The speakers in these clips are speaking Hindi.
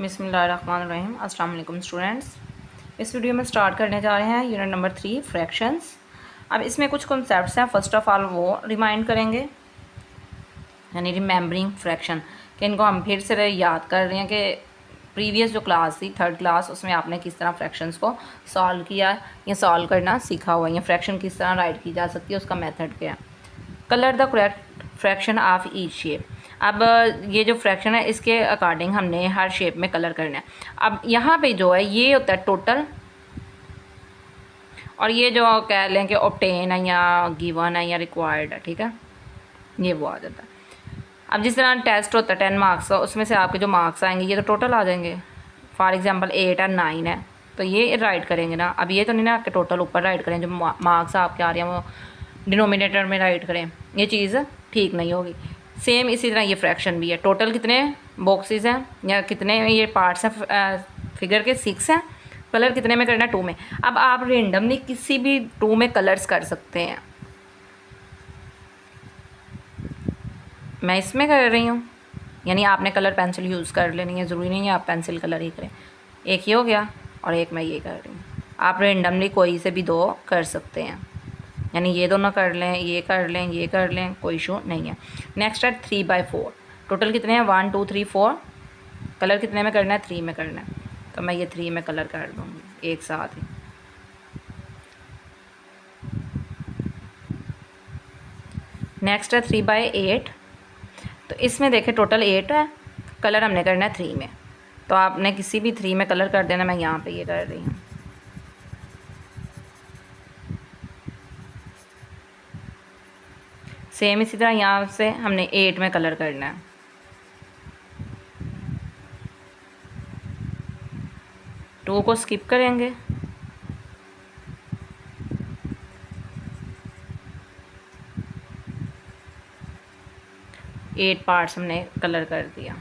बिस्मिल्लाहिर्रहमानिर्रहीम। अस्सलाम वालेकुम स्टूडेंट्स। इस वीडियो में स्टार्ट करने जा रहे हैं यूनिट नंबर 3 फ्रैक्शंस। अब इसमें कुछ कॉन्सेप्ट्स हैं, फर्स्ट ऑफ ऑल वो रिमाइंड करेंगे, यानी रिमेंबरिंग फ्रैक्शन, कि इनको हम फिर से याद कर रहे हैं कि प्रीवियस जो क्लास थी, थर्ड क्लास, उसमें आपने किस तरह फ्रैक्शंस को सॉल्व किया या सॉल्व करना सीखा हुआ, या फ्रैक्शन किस तरह राइट की जा सकती है, उसका मेथड क्या है। Colour the correct fraction of each shape. अब ये जो फ्रैक्शन है इसके अकॉर्डिंग हमने हर शेप में कलर करना है। अब यहाँ पे जो है ये होता है टोटल, और ये जो कह लें कि ऑब्टेन है या गिवन है या रिक्वायर्ड है, ठीक है, ये वो आ जाता है। अब जिस तरह टेस्ट होता है 10 मार्क्स का, उसमें से आपके जो मार्क्स आएंगे ये तो टोटल आ जाएंगे। फॉर एग्जांपल 8 है 9 है तो ये राइट करेंगे ना। अब ये तो नहीं ना कि टोटल ऊपर राइट करें, जो मार्क्स आपके आ रहे हैं वो डिनोमिनेटर में राइट करें, ये चीज़ ठीक नहीं होगी। सेम इसी तरह ये फ्रैक्शन भी है। टोटल कितने बॉक्सेस हैं या कितने ये पार्ट्स हैं फिगर के, 6 हैं। कलर कितने में करना है, 2 में। अब आप रेंडमली किसी भी 2 में कलर्स कर सकते हैं। मैं इसमें कर रही हूँ, यानी आपने कलर पेंसिल यूज़ कर लेनी है, ज़रूरी नहीं है आप पेंसिल कलर ही करें। एक ये हो गया और एक मैं ये कर रही हूँ। आप रेंडमली कोई से भी 2 कर सकते हैं, यानी ये दोनों कर लें, ये कर लें, ये कर लें, कोई इशू नहीं है। नेक्स्ट है 3/4। टोटल कितने हैं, 1 2 3 4। कलर कितने में करना है, 3 में करना है, तो मैं ये 3 में कलर कर दूँगी एक साथ ही। नेक्स्ट है 3/8। तो इसमें देखें टोटल 8 है, कलर हमने करना है 3 में, तो आपने किसी भी 3 में कलर कर देना। मैं यहाँ पे ये कर रही हूँ। सेम इसी तरह यहाँ से हमने 8 में कलर करना है। टू को स्किप करेंगे। एट पार्ट्स हमने कलर कर दिया।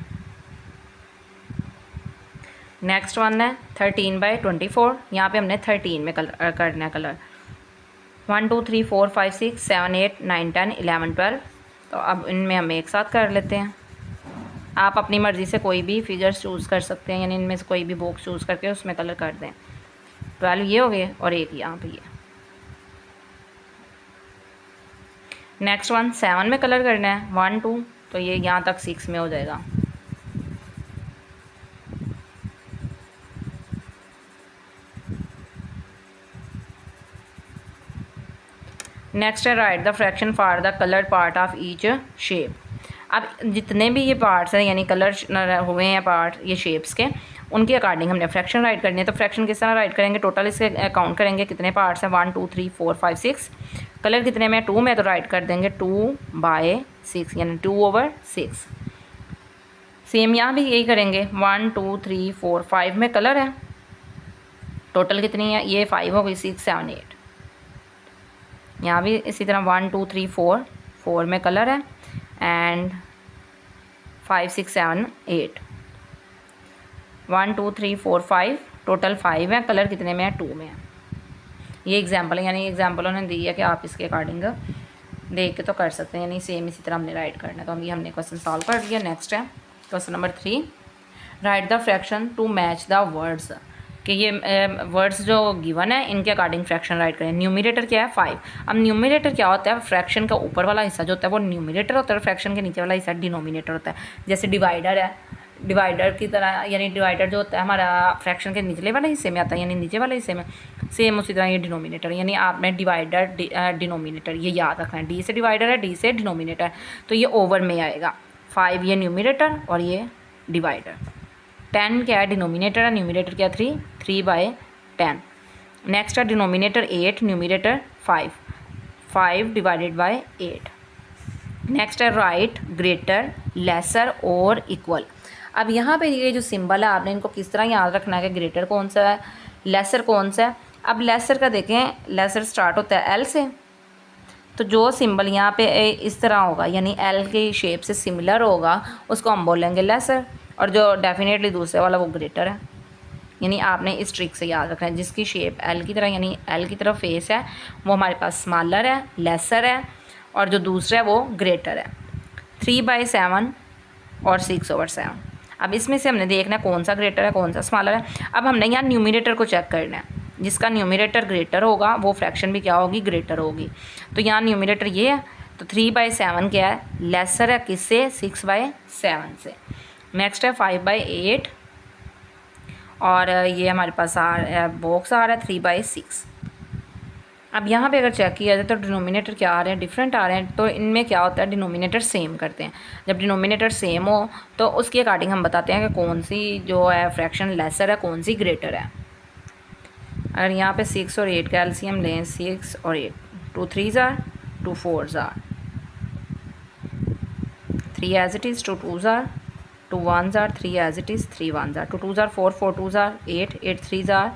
नेक्स्ट वन है 13/24। यहाँ पे हमने 13 में कलर करना है कलर। 1 2 3 4 5 6 7 8 9 10 11 12। तो अब इनमें हम एक साथ कर लेते हैं। आप अपनी मर्ज़ी से कोई भी फिगर्स चूज़ कर सकते हैं, यानी इनमें से कोई भी बॉक्स चूज़ करके उसमें कलर कर दें। 12 ये हो गए और एक यहाँ पे ये। नेक्स्ट वन 7 में कलर करना है, 1 2, तो ये यहाँ तक 6 में हो जाएगा। नेक्स्ट है right the fraction for the colour part of each shape. अब जितने भी ये पार्ट्स हैं, यानी कलर हुए हैं पार्ट ये शेप्स के, उनके अकॉर्डिंग हमने फ्रैक्शन राइट करनी है। तो फ्रैक्शन किस तरह राइट करेंगे, टोटल इसके काउंट करेंगे कितने पार्ट्स हैं, 1 2 3 4 5 6। कलर कितने में, 2 में, तो राइट कर देंगे 2/6, यानी 2/6। सेम यहाँ भी यही करेंगे, 1 2 3 4 5 में कलर है। टोटल कितनी है, ये 5 हो गई, 6 7 8। यहाँ भी इसी तरह 1 2 3 4, 4 में कलर है, एंड 5 6 7 8। 1 2 3 4 5, टोटल 5 है, कलर कितने में है, 2 में है। ये एग्जाम्पल है, यानी एग्जाम्पल उन्होंने दी है कि आप इसके अकॉर्डिंग देख के तो कर सकते हैं, यानी सेम इसी तरह हमने राइट करना है। तो ये हमने क्वेश्चन सॉल्व कर दिया। नेक्स्ट है question number 3, write the fraction to match the words. कि ये वर्ड्स जो गिवन है इनके अकॉर्डिंग फ्रैक्शन राइट करें। न्यूमरेटर क्या है, 5। अब न्यूमरेटर क्या होता है, फ्रैक्शन का ऊपर वाला हिस्सा जो होता है वो न्यूमरेटर होता है, फ्रैक्शन के नीचे वाला हिस्सा डिनोमिनेटर होता है। जैसे डिवाइडर है, डिवाइडर की तरह, यानी डिवाइडर जो होता है हमारा फ्रैक्शन के निचले वाले हिस्से में आता है, यानी नीचे वाले हिस्से में। सेम उसी तरह ये डिनोमिनेटर, यानी आपने डिवाइडर डिनोमिनेटर ये याद रखना है। डी से डिवाइडर है, डी से डिनोमिनेटर, तो ये ओवर में आएगा। 5 ये न्यूमरेटर और ये डिवाइडर। 10 क्या है, डिनोमिनेटर है, न्यूमरेटर क्या, 3, 3/10। नेक्स्ट है denominator 8, numerator 5, 5 divided by 8। Next है राइट ग्रेटर, लेसर और इक्वल। अब यहाँ पे ये जो सिंबल है आपने इनको किस तरह याद रखना है कि ग्रेटर कौन सा है, लेसर कौन सा है। अब लेसर का देखें, लेसर स्टार्ट होता है एल से, तो जो सिंबल यहाँ पे इस तरह होगा, यानी एल की शेप से सिमिलर होगा, उसको हम बोलेंगे लेसर, और जो डेफिनेटली दूसरे वाला वो ग्रेटर है। यानी आपने इस ट्रिक से याद रखना है, जिसकी शेप एल की तरह, यानी एल की तरफ फेस है, वो हमारे पास स्मॉलर है, लेसर है, और जो दूसरा है वो ग्रेटर है। 3/7 और 6/7। अब इसमें से हमने देखना है कौन सा ग्रेटर है कौन सा स्मॉलर है। अब हमने यहाँ न्यूमिनेटर को चेक करना है, जिसका न्यूमिनेटर ग्रेटर होगा वो फ्रैक्शन भी क्या होगी, ग्रेटर होगी। तो यहाँ न्यूमिनेटर ये है, तो 3/7 क्या है, लेसर है किससे, 6/7 से। नेक्स्ट है 5/8 और ये हमारे पास बॉक्स आ रहा है 3/6। अब यहाँ पे अगर चेक किया जाए तो डिनोमिनेटर क्या आ रहे हैं, डिफरेंट आ रहे हैं। तो इनमें क्या होता है, डिनोमिनेटर सेम करते हैं। जब डिनोमिनेटर सेम हो तो उसके अकॉर्डिंग हम बताते हैं कि कौन सी जो है फ्रैक्शन लेसर है, कौन सी ग्रेटर है। अगर यहाँ पे 6 और 8 का एलसीएम लें, 6 और 8, 2 3s are 2 4s are 3 as it is, 2 2s are 2 1s are 3 as it is, 3 1s are 2 2s are 4 4 2s are 8 8 3s are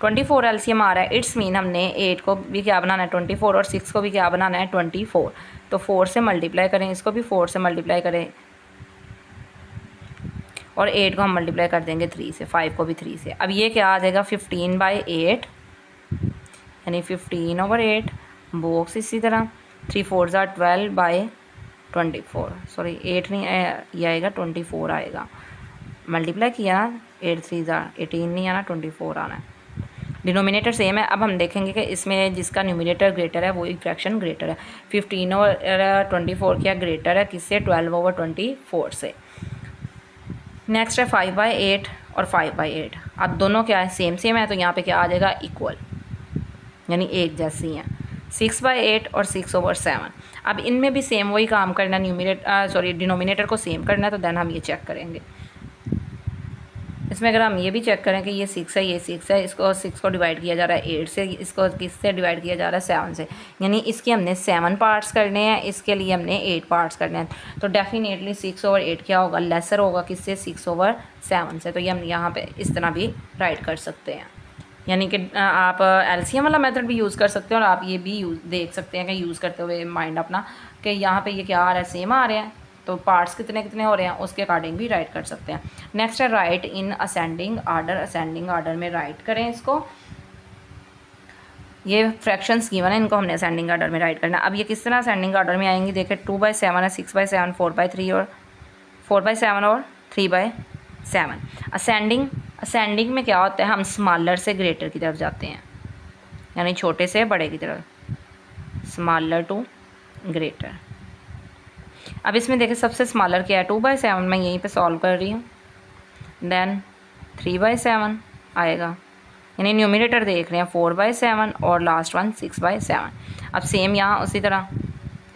24 LCM आ रहा है। इट्स मीन हमने 8 को भी क्या बनाना है 24 और 6 को भी क्या बनाना है 24। तो 4 से मल्टीप्लाई करें, इसको भी 4 से मल्टीप्लाई करें और 8 को हम मल्टीप्लाई कर देंगे 3 से, 5 को भी 3 से। अब ये क्या आ जाएगा 15/8 यानी 15/8 बॉक्स। इसी तरह 3 4s are 12/24, सॉरी 8 नहीं ये आएगा 24 आएगा। मल्टीप्लाई किया 8 3s are 18 नहीं आना 24 आना है। डिनोमिनेटर सेम है। अब हम देखेंगे कि इसमें जिसका न्यूमिनेटर ग्रेटर है वो एक फ्रैक्शन ग्रेटर है। 15 और 24 क्या ग्रेटर है किससे, 12/24 से। नेक्स्ट है 5/8 और 5/8। अब दोनों क्या है, सेम है, तो यहाँ पे क्या आ जाएगा इक्वल, यानी एक जैसी हैं। 6/8 और 6/7। अब इनमें भी सेम वही काम करना, डिनोमिनेटर को सेम करना है, तो देन हम ये चेक करेंगे। इसमें अगर हम ये भी चेक करें कि ये 6 है, ये 6 है, इसको 6 को डिवाइड किया जा रहा है 8 से, इसको किससे डिवाइड किया जा रहा है 7 से, यानी इसके हमने 7 पार्ट्स करने हैं, इसके लिए हमने 8 पार्ट्स करने हैं। तो डेफिनेटली 6/8 क्या होगा, लेसर होगा किससे, 6/7 से। तो ये हम यहाँ पे इस तरह भी राइट कर सकते हैं। यानी कि आप एलसीएम वाला मेथड भी यूज़ कर सकते हैं और आप ये भी देख सकते हैं कि यूज़ करते हुए माइंड अपना कि यहाँ पे ये क्या आ रहा है, सेम आ रहे हैं, तो पार्ट्स कितने कितने हो रहे हैं उसके अकॉर्डिंग भी राइट कर सकते हैं। नेक्स्ट है राइट इन असेंडिंग आर्डर। असेंडिंग आर्डर में राइट करें इसको। ये फ्रैक्शंस गिवन है, इनको हमने असेंडिंग आर्डर में राइट करना है। अब ये किस तरह असेंडिंग आर्डर में आएंगी, देखिए 2/7 है, 6/7, 4/3 और 4/7 और 3/7। असेंडिंग में क्या होता है, हम स्मॉलर से ग्रेटर की तरफ जाते हैं, यानी छोटे से बड़े की तरफ, स्मॉलर टू ग्रेटर। अब इसमें देखिए सबसे स्मॉलर क्या है 2/7, मैं यहीं पे सॉल्व कर रही हूँ। देन 3/7 आएगा, यानी न्यूमिनेटर देख रहे हैं 4/7 और लास्ट वन 6/7। अब सेम यहाँ उसी तरह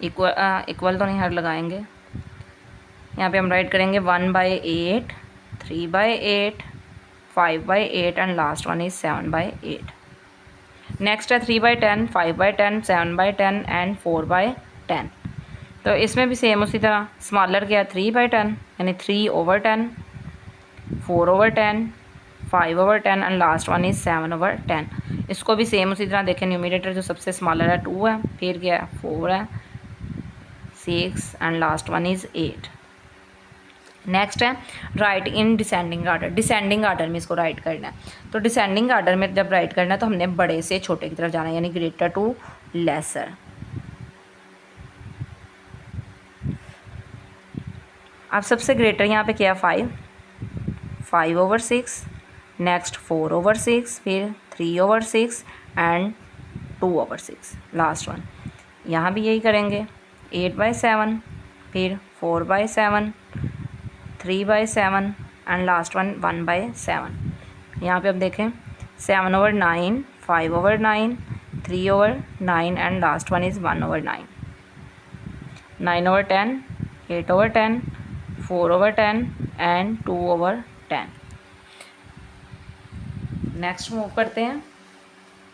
इक्वल तो नहीं हर लगाएंगे, यहाँ पे हम राइट करेंगे 1/8, 3/8, 5/8 and last one is 7/8। Next है 3/10, 5/10, 7/10 एंड 4/10। तो इसमें भी सेम उसी तरह स्मॉलर क्या 3/10 यानी 3/10, 4/10, 5/10 एंड लास्ट वन इज़ 7/10। इसको भी सेम उसी तरह देखें, न्यूमिनेटर जो सबसे स्मॉलर है 2 है, फिर क्या है 4 है, 6 and last one is 8। Next है write in descending order. Descending order में इसको राइट करना है। तो डिसेंडिंग आर्डर में जब राइट करना है तो हमने बड़े से छोटे की तरफ जाना है, यानी ग्रेटर टू लेसर। अब सबसे ग्रेटर यहाँ पे क्या 5/6, नेक्स्ट 4/6, फिर 3/6 एंड 2/6 लास्ट वन। यहाँ भी यही करेंगे 8/7, फिर 4/7, 3/7 एंड लास्ट वन 1/7। यहाँ पे अब देखें 7/9, 5/9, 3/9 and last one is 1/9, 9/10, 8/10, 4/10 and 2/10। Next move करते हैं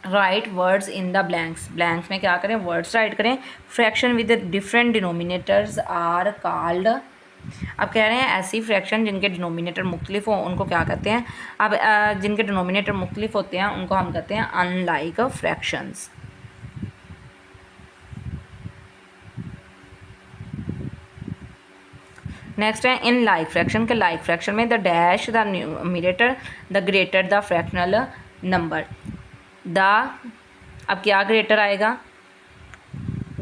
write words in the blanks. Blanks में क्या करें, वर्ड्स राइट करें। Fraction with different denominators are called. अब कह रहे हैं ऐसी फ्रैक्शन जिनके डिनोमिनेटर मुख्तलिफ हों उनको क्या कहते हैं। अब जिनके डिनोमिनेटर मुख्तलिफ होते हैं उनको हम कहते हैं अनलाइक फ्रैक्शंस। नेक्स्ट है इन लाइक फ्रैक्शन के लाइक फ्रैक्शन में the dash the numerator the greater the fractional number. The अब क्या ग्रेटर आएगा,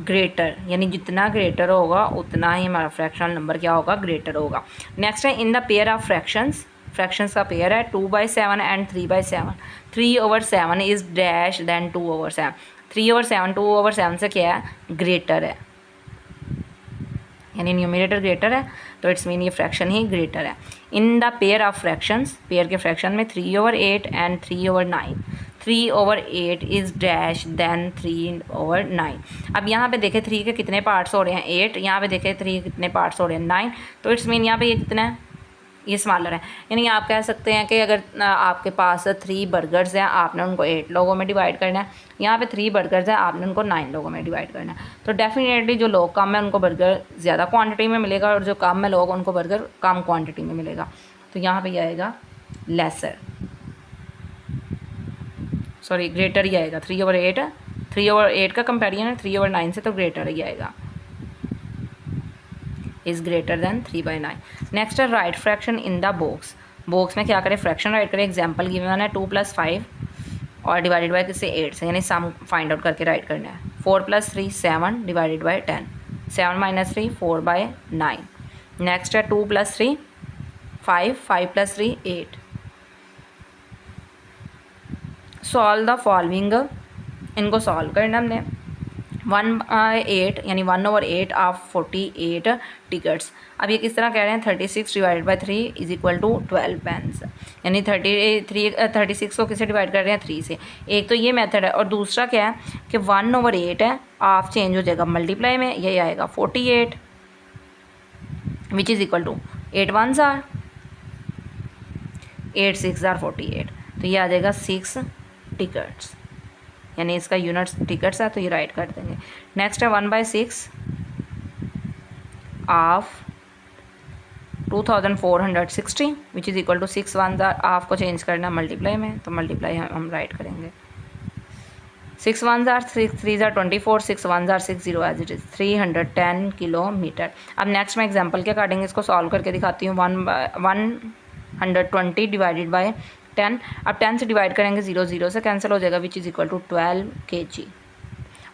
ग्रेटर, यानी जितना ग्रेटर होगा उतना ही हमारा फ्रैक्शनल नंबर क्या होगा, ग्रेटर होगा। नेक्स्ट है in the pair of fractions, fractions का पेयर है 2/7 एंड 3/7, 3/7 इज़ डैश देन 2/7, 3/7 2/7 से क्या है, ग्रेटर है, यानी न्यूमरेटर ग्रेटर है, तो इट्स मीन ये फ्रैक्शन ही ग्रेटर है। In the pair of fractions, pair के फ्रैक्शन में 3/8 एंड 3/9, 3/8 इज़ डैश देन 3/9। अब यहाँ पे देखें 3 के कितने पार्ट्स हो रहे हैं, 8, यहाँ पे देखें 3 के कितने पार्ट्स हो रहे हैं, 9, तो इट्स मीन यहाँ पे ये कितना है, ये स्मॉलर है। यानी आप कह सकते हैं कि अगर आपके पास 3 बर्गर्स हैं, आपने उनको 8 लोगों में डिवाइड करना है, यहाँ पे 3 बर्गर्स हैं, आपने उनको 9 लोगों में डिवाइड करना है, तो डेफिनेटली जो लोग कम है उनको बर्गर ज़्यादा क्वांटिटी में मिलेगा और जो कम है लोग उनको बर्गर कम क्वांटिटी में मिलेगा, तो यहाँ पे आएगा लेसर, सॉरी ग्रेटर ही आएगा। 3/8 है, 3/8 का कंपेरिजन है 3/9 से, तो ग्रेटर ही आएगा, इज़ ग्रेटर दैन 3/9। नेक्स्ट है right fraction in the box, box में क्या करें, फ्रैक्शन राइट करें। एग्जाम्पल गिवन है 2 + 5 और डिवाइडेड बाय किससे, 8 से, यानी सम फाइंड आउट करके राइट करना है। 4 + 3 7 डिवाइडेड बाय 10, 7 - 3 4/9। नेक्स्ट है 2 + 3 5, 5 + 3 8। सॉल्व द फॉलोइंग, इनको सॉल्व करना हमने। 1/8 यानी 1/8 ऑफ 48 टिकट्स। अब ये किस तरह कह रहे हैं, 36 divided by 3 is equal to 12 pence, यानी 36 को किससे डिवाइड कर रहे हैं, 3 से। एक तो ये मेथड है, और दूसरा क्या है कि 1/8 है, ऑफ चेंज हो जाएगा मल्टीप्लाई में, यही आएगा 48 which is equal to 8 1s are 8 6 are 48, तो ये आ जाएगा 6 टिकट्स, यानी इसका यूनिट्स टिकट्स है, तो ये राइट कर देंगे। नेक्स्ट है 1/6 of 2460 which is equal to 6 1s are, of को चेंज करना मल्टीप्लाई में, तो मल्टीप्लाई हम राइट करेंगे। 6 1s are 6 3s are 24, 6 1s are 6 0 as it is 310 kilometre. अब नेक्स्ट मैं एग्जाम्पल के अकॉर्डिंग इसको सॉल्व करके दिखाती हूँ। 120 डिवाइडेड बाय 10, अब 10 से डिवाइड करेंगे 0 0 से कैंसिल हो जाएगा which is equal to 12 kg।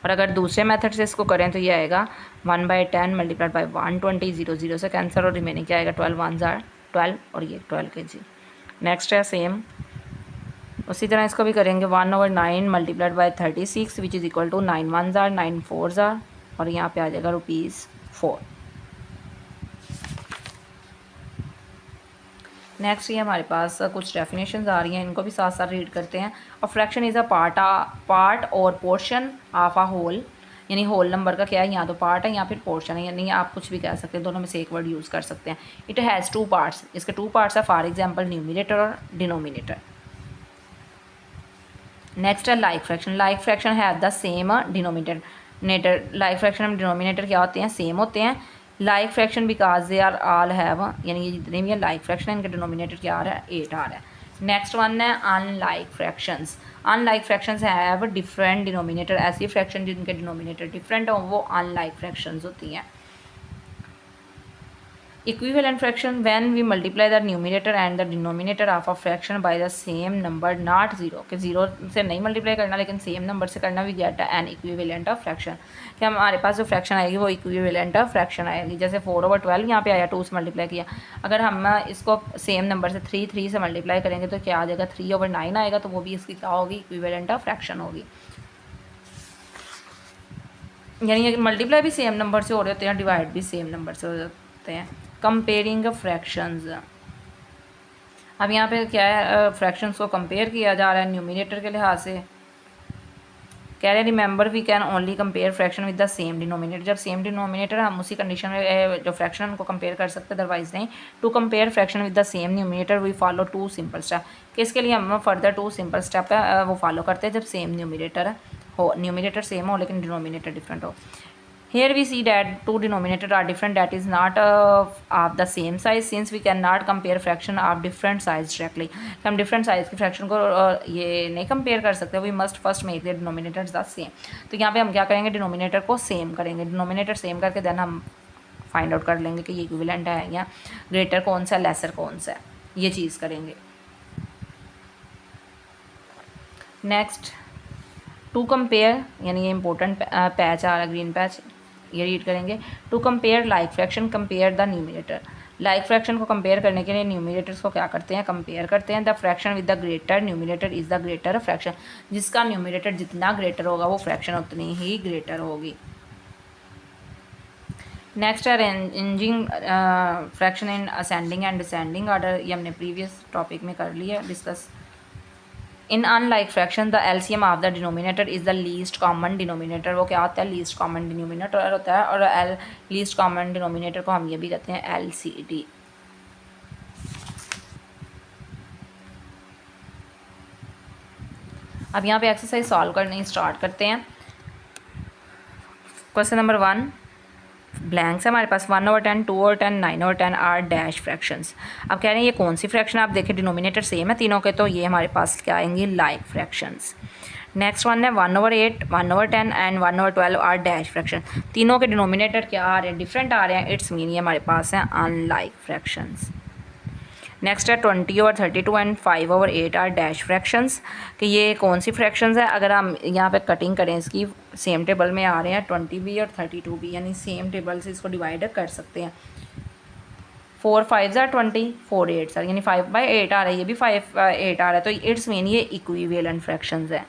और अगर दूसरे मेथड से इसको करें तो ये आएगा 1/10 मल्टीप्लाइड बाई 120, 0 0 से कैंसिल और रिमेनिंग क्या आएगा 12 1s आर 12 और ये 12 kg। नेक्स्ट है सेम उसी तरह इसको भी करेंगे 1/9 multiplied by 36 which is equal to 9 1s are 9 4s are और यहाँ पे आ जाएगा ₹4। नेक्स्ट ये हमारे पास कुछ डेफिनेशंस आ रही हैं, इनको भी साथ साथ रीड करते हैं। A fraction is a part और पोर्शन ऑफ अ होल, यानी होल नंबर का क्या है, या तो पार्ट है या फिर पोर्शन है, यानी आप कुछ भी कह सकते हैं, दोनों में से एक वर्ड यूज़ कर सकते हैं। इट हैज़ 2 पार्ट्स, इसके 2 पार्ट्स है, फॉर एग्जाम्पल न्यूमिनेटर और डिनोमिनेटर। नेक्स्ट है लाइक फ्रैक्शन, लाइक फ्रैक्शन है the same denominator, like fraction में डिनोमिनेटर क्या होते हैं, सेम होते हैं। Like fraction because they are all have, यानी ये जितने भी हैं लाइक फ्रैक्शन है, इनका डिनोमिनेटर क्या आ रहा है, 8 आ रहा है। नेक्स्ट वन है unlike fractions, unlike fractions have different denominator, ऐसी फ्रैक्शन जिनके डिनोमिनेटर डिफरेंट हो वो अनलाइक फ्रैक्शंस होती हैं। Equivalent fraction when we multiply the numerator and the denominator of a fraction by the same number not zero, कि जीरो से नहीं मल्टीप्लाई करना लेकिन सेम नंबर से करना, we get an equivalent of fraction, कि हमारे पास जो फ्रैक्शन आएगी वो इक्विवेलेंट ऑफ फ्रैक्शन आएगी। जैसे 4/12 यहाँ पे आया, 2 से मल्टीप्लाई किया, अगर हम इसको सेम नंबर से 3 से मल्टीप्लाई करेंगे तो क्या आ जाएगा, 3/9 आएगा, तो वो भी इसकी क्या होगी, इक्विवेलेंट ऑफ फ्रैक्शन होगी। यानी मल्टीप्लाई भी सेम नंबर से हो रहे होते हैं, डिवाइड भी सेम नंबर से हो जाते हैं। कंपेयरिंग फ्रैक्शंस, अब यहाँ पे क्या है, फ्रैक्शंस को कंपेयर किया जा रहा है न्यूमिनेटर के लिहाज से। कह रहे remember we can only compare fraction with the same denominator, जब सेम डिनोमिनेटर हम उसी कंडीशन में जो फ्रैक्शन उनको कंपेयर कर सकते हैं, अदरवाइज नहीं। To compare fraction with the same numerator we follow 2 simple step, कि इसके लिए हम फर्दर 2 सिंपल स्टेप है वो फॉलो करते हैं जब सेम न्यूमिनेटर हो, न्यूमिनेटर सेम हो लेकिन डिनोमिनेटर डिफरेंट हो। Here we see that 2 denominator are different, that is not of the same size, since we cannot compare fraction of different size directly, हम different size के fraction को ये नहीं compare कर सकते, we must first make the denominators the same। तो यहाँ पे हम क्या करेंगे, denominator को same करेंगे, denominator same करके then हम find out कर लेंगे कि ये equivalent है या greater कौन सा है, lesser कौन सा है, ये चीज़ करेंगे। नेक्स्ट टू कंपेयर, यानी ये इंपॉर्टेंट पैच आ रहा है, ग्रीन पैच, ये रीड करेंगे। To compare like fraction compare the numerator. Like fraction को कंपेयर करने के लिए न्यूमिनेटर्स को क्या करते हैं, कंपेयर करते हैं। The fraction with the greater numerator is the greater fraction. जिसका न्यूमिनेटर जितना ग्रेटर होगा वो फ्रैक्शन उतनी ही ग्रेटर होगी। नेक्स्ट है arranging fraction in ascending and descending order. ये हमने प्रीवियस टॉपिक में कर लिया discuss. In unlike fraction the LCM of the denominator is the least common denominator. वो क्या होता है, लीस्ट कॉमन डिनोमिनेटर होता है। और लीस्ट कॉमन डिनोमिनेटर को हम ये भी कहते हैं एलसीडी। अब यहाँ पे एक्सरसाइज सॉल्व करनी स्टार्ट करते हैं। क्वेश्चन नंबर 1 ब्लैंक्स है हमारे पास। 1/10, 2/10, 9/10 आर डैश फ्रैक्शंस। अब कह रहे हैं ये कौन सी फ्रैक्शन, आप देखें डिनोमिनेटर सेम है तीनों के, तो ये हमारे पास क्या आएंगी, लाइक फ्रैक्शंस। नेक्स्ट वन है 1/8, 1/10 एंड 1/12 आर डैश फ्रैक्शन। तीनों के डिनोमिनेटर क्या आ रहे हैं, डिफरेंट आ रहे हैं, इट्स मीन ये हमारे पास है अनलाइक फ्रैक्शंस। नेक्स्ट है 20/32 एंड 5/8 आर डैश फ्रैक्शंस, कि ये कौन सी फ्रैक्शंस है। अगर हम यहाँ पे कटिंग करें इसकी, सेम टेबल में आ रहे हैं 20 भी और 32 भी, यानी सेम टेबल से इसको डिवाइड कर सकते हैं। 4 5 are 20, 4 8 are, यानी 5/8 आ रहा है, ये भी 5/8 आ रहा है, तो इट्स मीन ये इक्विवेलेंट फ्रैक्शंस है।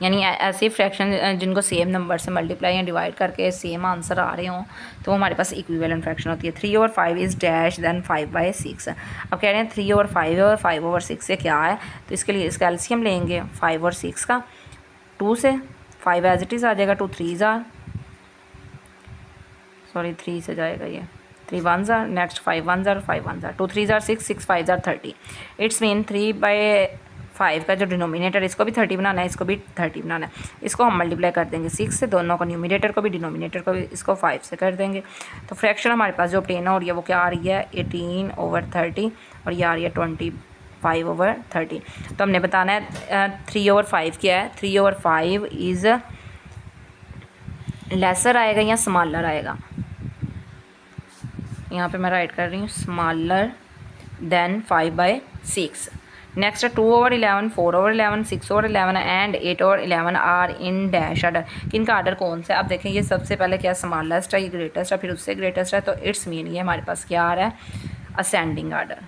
यानी ऐसे फ्रैक्शन जिनको सेम नंबर से मल्टीप्लाई या डिवाइड करके सेम आंसर आ रहे हों तो वो हमारे पास इक्विवेलेंट फ्रैक्शन होती है। 3/5 इज़ डैश देन 5/6। अब कह रहे हैं 3/5 और 5/6 से क्या है, तो इसके लिए इसका एलसीएम लेंगे 5 और 6 का। 2 से 5 एज इट इज़ आ जाएगा, 2 3 ज़ार, सॉरी 3 से जाएगा ये, 3 1 ज़ार, नेक्स्ट 5 1 ज़ार, 5 1 ज़ार, 2 3 ज़ार 6, 6 5 ज़ार 30। इट्स मीन 3/5 का जो डिनोमिनेटर इसको भी 30 बनाना है, इसको भी 30 बनाना है। इसको हम मल्टीप्लाई कर देंगे 6 से, दोनों को न्यूमिनेटर को भी डिनोमिनेटर को भी, इसको 5 से कर देंगे। तो फ्रैक्शन हमारे पास जो ऑब्टेन हो रही है वो क्या आ रही है, 18/30, और ये आ रही है 25/30। तो हमने बताना है 3/5 क्या है, 3/5 इज़ लेसर आएगा या स्मॉलर आएगा। यहाँ पे मैं राइट कर रही हूँ स्मॉलर देन 5/6। नेक्स्ट है 2/11, 4/11, 6/11 and 8/11 are in dash order. किनका आर्डर कौन सा है, आप देखें ये सबसे पहले क्या स्मॉलेस्ट है, ये ग्रेटेस्ट है, फिर उससे ग्रेटेस्ट है, तो इट्स मीन ये हमारे पास क्या आ रहा है, ascending order.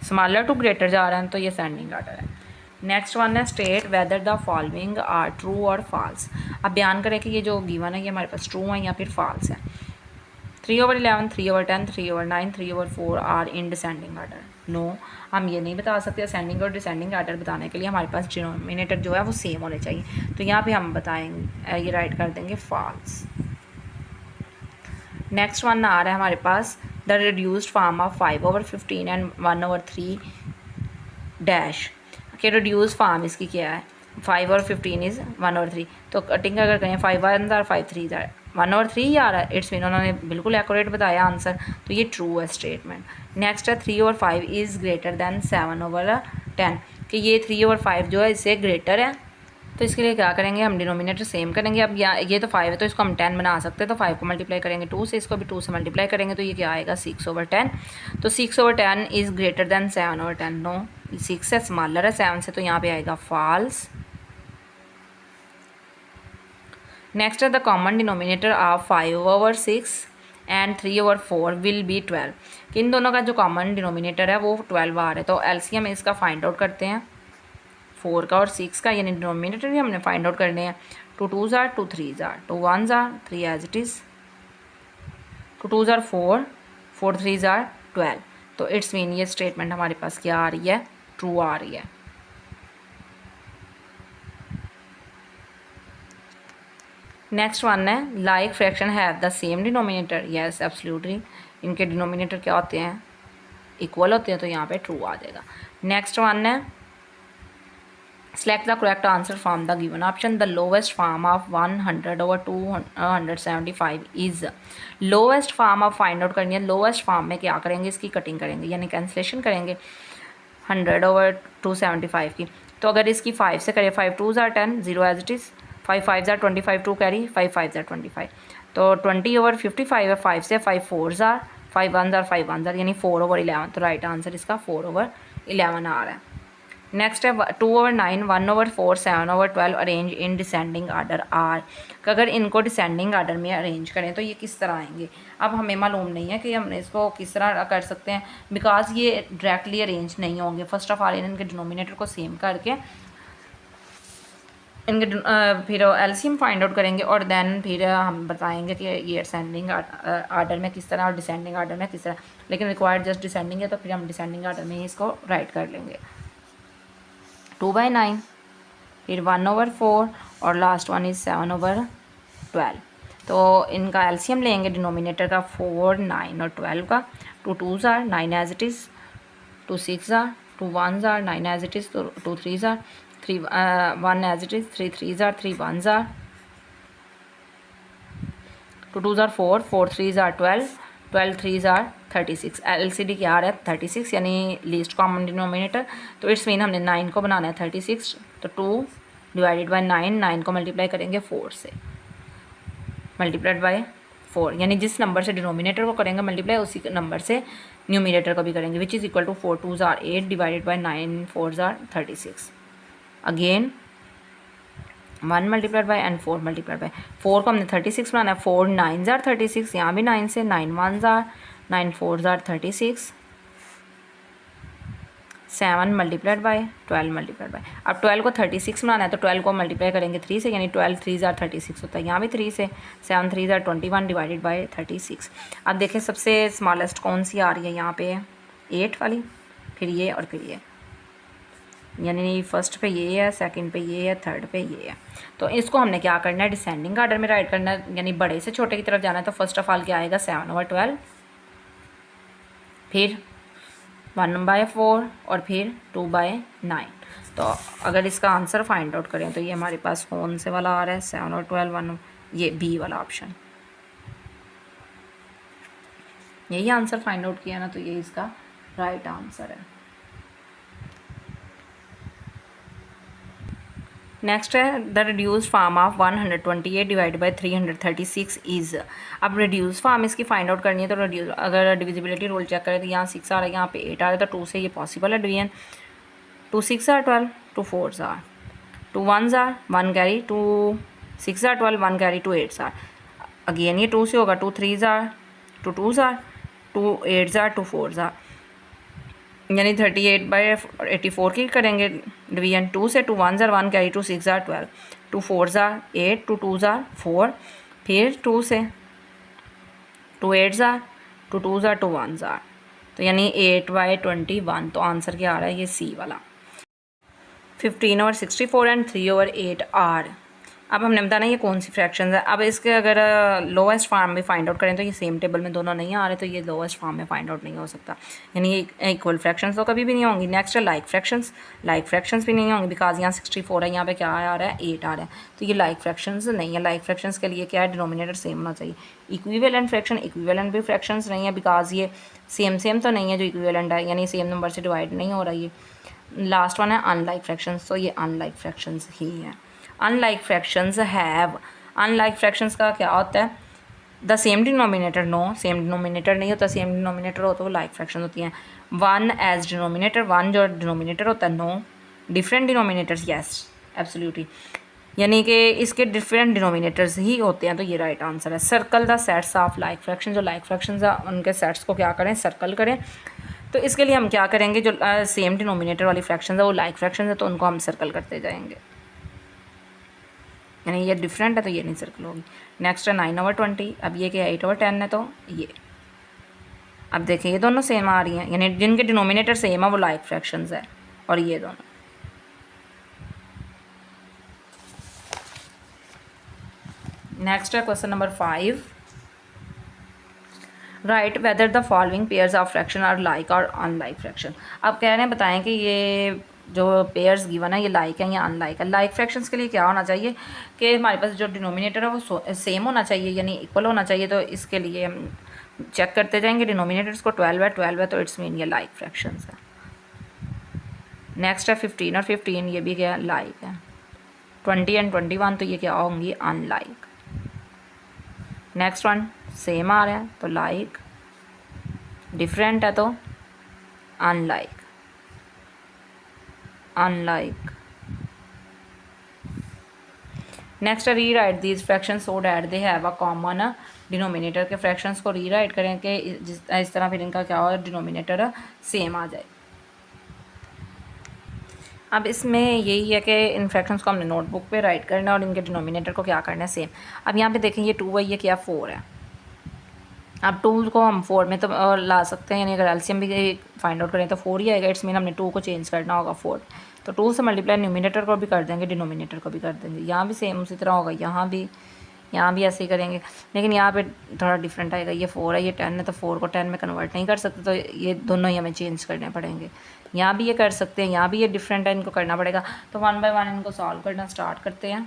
Smaller to greater जा रहा है तो ये असेंडिंग आर्डर है। नेक्स्ट वन है state whether the following are true और फॉल्स। अब बयान करें कि ये जो गिवन है ये हमारे पास ट्रू है या फिर फॉल्स है। 3/11, 3/10, 3/9, 3/4 are in descending order. No, हम ये नहीं बता सकते। असेंडिंग और डिसेंडिंग आर्डर बताने के लिए हमारे पास डिनोमिनेटर जो है वो सेम होने चाहिए, तो यहाँ पे हम बताएंगे, ये राइट कर देंगे फॉल्स। नेक्स्ट वन आ रहा है हमारे पास the reduced form of 5/15 and 1/3 dash. कि रिड्यूस फॉर्म इसकी क्या है, 5/15 इज़ 1/3। तो कटिंग अगर करें 5 1 ज़ार 5 3 ज़ार 1/3 ही आ रहा है, इट्स मीन उन्होंने बिल्कुल एक्यूरेट बताया आंसर, तो ये ट्रू है स्टेटमेंट। नेक्स्ट है 3/5 इज़ ग्रेटर दैन 7/10, कि ये 3/5 जो है इससे ग्रेटर है, तो इसके लिए क्या करेंगे, हम डिनोमिनेटर सेम करेंगे। अब ये तो 5 है तो इसको हम 10 बना सकते हैं, तो 5 को मल्टीप्लाई करेंगे 2 से, इसको भी 2 से मल्टीप्लाई करेंगे, तो ये क्या आएगा 6/10। तो 6/10 इज़ ग्रेटर दैन 7/10। नो, 6 है स्मॉलर है 7 से, तो यहाँ पे आएगा फॉल्स। नेक्स्ट है the common denominator of 5/6 and 3/4 will be 12, कि इन दोनों का जो कॉमन डिनोमिनेटर है वो 12 आ रहा है। तो एलसीएम इसका फाइंड आउट करते हैं, 4 का और 6 का, यानी डिनोमिनेटर भी हमने फाइंड आउट करने हैं। 2 2 ज़ार 2 3 ज़ार 2 1 ज़ार 3 एज इट इज़, 2 2 ज़ार 4 4 3 ज़ार 12। तो इट्स मीन ये स्टेटमेंट हमारे पास क्या आ रही है, ट्रू आ रही है। नेक्स्ट वन है like fraction have the same denominator. Yes absolutely, इनके डिनोमिनेटर क्या होते हैं, इक्वल होते हैं, तो यहाँ पे ट्रू आ जाएगा। नेक्स्ट वन है select the correct answer from the given option. The lowest form of 100/275 is. Lowest form of find out करनी है। लोवेस्ट फॉर्म में क्या करेंगे, इसकी कटिंग करेंगे, यानी कैंसलेशन करेंगे 100/275 की। तो अगर इसकी 5 से करें, 5 2 are 10, 0 as it is, 5 5 are 25, 2 carry, 5 5 are 25, तो 20/55 है 5 से, 5 4 ज़ार 5 1 ज़ार 5 1 ज़ार, यानी 4/11। तो राइट आंसर इसका 4/11 आ रहा है। नेक्स्ट है 2/9, 1/4, 7/12 arrange in descending order are. अगर इनको डिसेंडिंग आर्डर में अरेंज करें तो ये किस तरह आएंगे। अब हमें मालूम नहीं है कि हमने इसको किस तरह कर सकते हैं, बिकॉज ये डायरेक्टली अरेंज नहीं होंगे। फर्स्ट ऑफ ऑल इनके डिनोमिनेटर को सेम करके इनके फिर एलसीएम फाइंड आउट करेंगे और देन फिर हम बताएंगे कि ये असेंडिंग आर्डर में किस तरह और डिसेंडिंग आर्डर में किस तरह। लेकिन रिक्वायर्ड जस्ट डिसेंडिंग है तो फिर हम डिसेंडिंग आर्डर में ही इसको राइट कर लेंगे। 2/9, फिर 1/4 और लास्ट वन इज़ 7/12। तो इनका एलसीएम लेंगे डिनोमिनेटर का 4, 9 और 12 का। 2 2s are 9 as it is, 2 6 are, 2 1s are 9 as it is, 2 3s are 3 1 as it is, 3 3s are 3 1s are, 2 2s are 4, 4 3s are 12, 12 3s are 36। LCD क्या आ रहा है 36 यानी लीस्ट कॉमन डिनोमिनेटर। तो इट्स मीन हमने 9 को बनाना है 36, तो 2 डिवाइडेड बाई 9, 9 को मल्टीप्लाई करेंगे 4 से, मल्टीप्लाइड बाय 4 यानी जिस नंबर से डिनोमिनेटर को करेंगे मल्टीप्लाई उसी नंबर से न्यूमिनेटर को भी करेंगे, which is equal to 4 2s are 8 divided by 9 4s are 36। Again 1 multiplied by and 4 multiplied by 4 को हमने 36 बनाना है। 4 9s are 36, यहाँ भी 9 से 9 1s are 9 4s are 36, 7 multiplied by 12 multiplied by. अब 12 को 36 बनाना है तो 12 को मल्टीप्लाई करेंगे 3 से, यानी 12 3s are 36 होता है, यहाँ भी 3 से। 7 3s are 21 डिवाइडेड बाई 36। अब देखें सबसे स्मॉलेस्ट कौन सी आ रही है यहाँ पे, 8 वाली, फिर ये और फिर ये, यानी फर्स्ट पे ये है, सेकंड पे ये है, थर्ड पे ये है। तो इसको हमने क्या करना है डिसेंडिंग आर्डर में राइट करना है, यानी बड़े से छोटे की तरफ जाना है। तो फर्स्ट ऑफ ऑल क्या आएगा 7/12, फिर 1/4 और फिर 2/9। तो अगर इसका आंसर फाइंड आउट करें तो ये हमारे पास कौन से वाला आ रहा है 7/12 1, ये बी वाला ऑप्शन, यही आंसर फाइंड आउट किया ना, तो ये इसका राइट आंसर है। नेक्स्ट है the reduce form of 128 divide by 336 is. अब रिड्यूस फार्म इसकी फाइंड आउट करनी है तो रिड्यूस, अगर डिविजिबिलिटी रूल चेक करें तो यहाँ 6 आ रहा है, यहाँ पे 8 आ रहा है, तो 2 से ये पॉसिबल है division. 2 6 are 12, 2 4s are, 2 1s are 1 carry, 2 6 are 12, 1 carry, 2 8s are। Again ये 2 से होगा, 2 3s are, 2 2s are, 2 8s are, 2 4s are, यानी 38/84 की करेंगे डिवीजन। 2 से 2 1s are 1 carry, 2 6 are 12, 2 4s are 8, 2 2s are 4, फिर 2 से 2 8s are, 2 2s are, 2 1s are, तो यानी 8/21। तो आंसर क्या आ रहा है ये सी वाला। 15/64 एंड 3/8 आर। अब हमने बताना ये कौन सी फ्रैक्शंस है। अब इसके अगर लोएस्ट फॉर्म में फाइंड आउट करें तो ये सेम टेबल में दोनों नहीं आ रहे, तो ये लोएस्ट फॉर्म में फाइंड आउट नहीं हो सकता, यानी ये इक्वल फ्रैक्शंस तो कभी भी नहीं होंगी। नेक्स्ट है लाइक फ्रैक्शंस, लाइक फ्रैक्शंस भी नहीं होंगी बिकॉज यहाँ 64 है, यहाँ पे क्या आ रहा है 8 आ रहा है, तो ये लाइक फ्रैक्शंस नहीं है। लाइक फ्रैक्शंस के लिए क्या है डिनोमिनेटर सेम होना चाहिए। इक्विवेलेंट फ्रैक्शन, इक्विवेलेंट भी फ्रैक्शंस नहीं है बिकॉज ये सेम तो नहीं है जो इक्विवेलेंट है, यानी सेम नंबर से डिवाइड नहीं हो रहा। ये लास्ट वन है अनलाइक फ्रैक्शंस, तो ये अनलाइक फ्रैक्शंस ही है। Unlike fractions have, unlike fractions का क्या होता है the same denominator, no same denominator नहीं होता, सेम डिनोमिनेटर हो तो वो लाइक फ्रैक्शन होती हैं। 1 एज डिनोमिनेटर, 1 जो डिनोमिनेटर होता है, no different denominators, yes absolutely, यानी कि इसके डिफरेंट डिनोमिनेटर्स ही होते हैं, तो ये राइट आंसर है। Circle the sets of like fraction, जो लाइक फ्रैक्शंस है उनके सेट्स को क्या करें सर्कल करें। तो इसके लिए हम क्या करेंगे जो सेम डिनोमिनेटर वाली फ्रैक्शन है वो लाइक फ्रैक्शन है, तो उनको हम सर्कल करते जाएंगे, यानी ये डिफरेंट है तो ये नहीं सर्कल होगी। नेक्स्ट है 9/20, अब ये क्या 8/10 है, तो ये अब देखिए ये दोनों सेम आ रही हैं, यानी जिनके डिनोमिनेटर सेम है वो लाइक फ्रैक्शंस है, और ये दोनों। नेक्स्ट है question number 5, write whether the following pairs of fraction are like और अनलाइक फ्रैक्शन। अब कह रहे हैं बताएं कि ये जो पेयर्स गिवन है ये लाइक है या अनलाइक है। लाइक फ्रैक्शंस के लिए क्या होना चाहिए कि हमारे पास जो डिनोमिनेटर है वो सेम होना चाहिए, यानी इक्वल होना चाहिए। तो इसके लिए हम चेक करते जाएंगे डिनोमिनेटर्स को, 12 है तो इट्स मीन ये लाइक फ्रैक्शंस है। नेक्स्ट है 15 और 15, ये भी क्या लाइक है। 20 एंड 21 तो ये क्या होंगी अनलाइक। नेक्स्ट वन सेम आ रहा है तो लाइक, डिफरेंट है तो अनलाइक। unlike. नेक्स्ट री right these fraction so that they have a common denominator के फ्रैक्शंस को री राइट करें कि इस तरह फिर इनका क्या हो डिनोमिनेटर सेम आ जाए। अब इसमें यही है कि इन फ्रैक्शंस को हमने नोटबुक पे राइट करना है और इनके डिनोमिनेटर को क्या करना है सेम। अब यहाँ पे देखें ये 2 है, ये क्या 4 है। अब 2 को हम 4 में तो ला सकते हैं, यानी अगर एलसीएम भी फाइंड आउट करें तो 4 ही आएगा। इट्स मीन हमने 2 को चेंज करना होगा 4, तो 2 से मल्टीप्लाई न्यूमिनेटर को भी कर देंगे, डिनोमिनेटर को भी कर देंगे। यहाँ भी सेम उसी तरह होगा, यहाँ भी ऐसे ही करेंगे, लेकिन यहाँ पे थोड़ा डिफरेंट आएगा। ये 4 है, ये 10 है, तो 4 को 10 में कन्वर्ट नहीं कर सकते, तो ये दोनों ही हमें चेंज करने पड़ेंगे। यहाँ भी ये कर सकते हैं, यहाँ भी ये डिफरेंट है, इनको करना पड़ेगा। तो 1 बाय 1 इनको सॉल्व करना स्टार्ट करते हैं।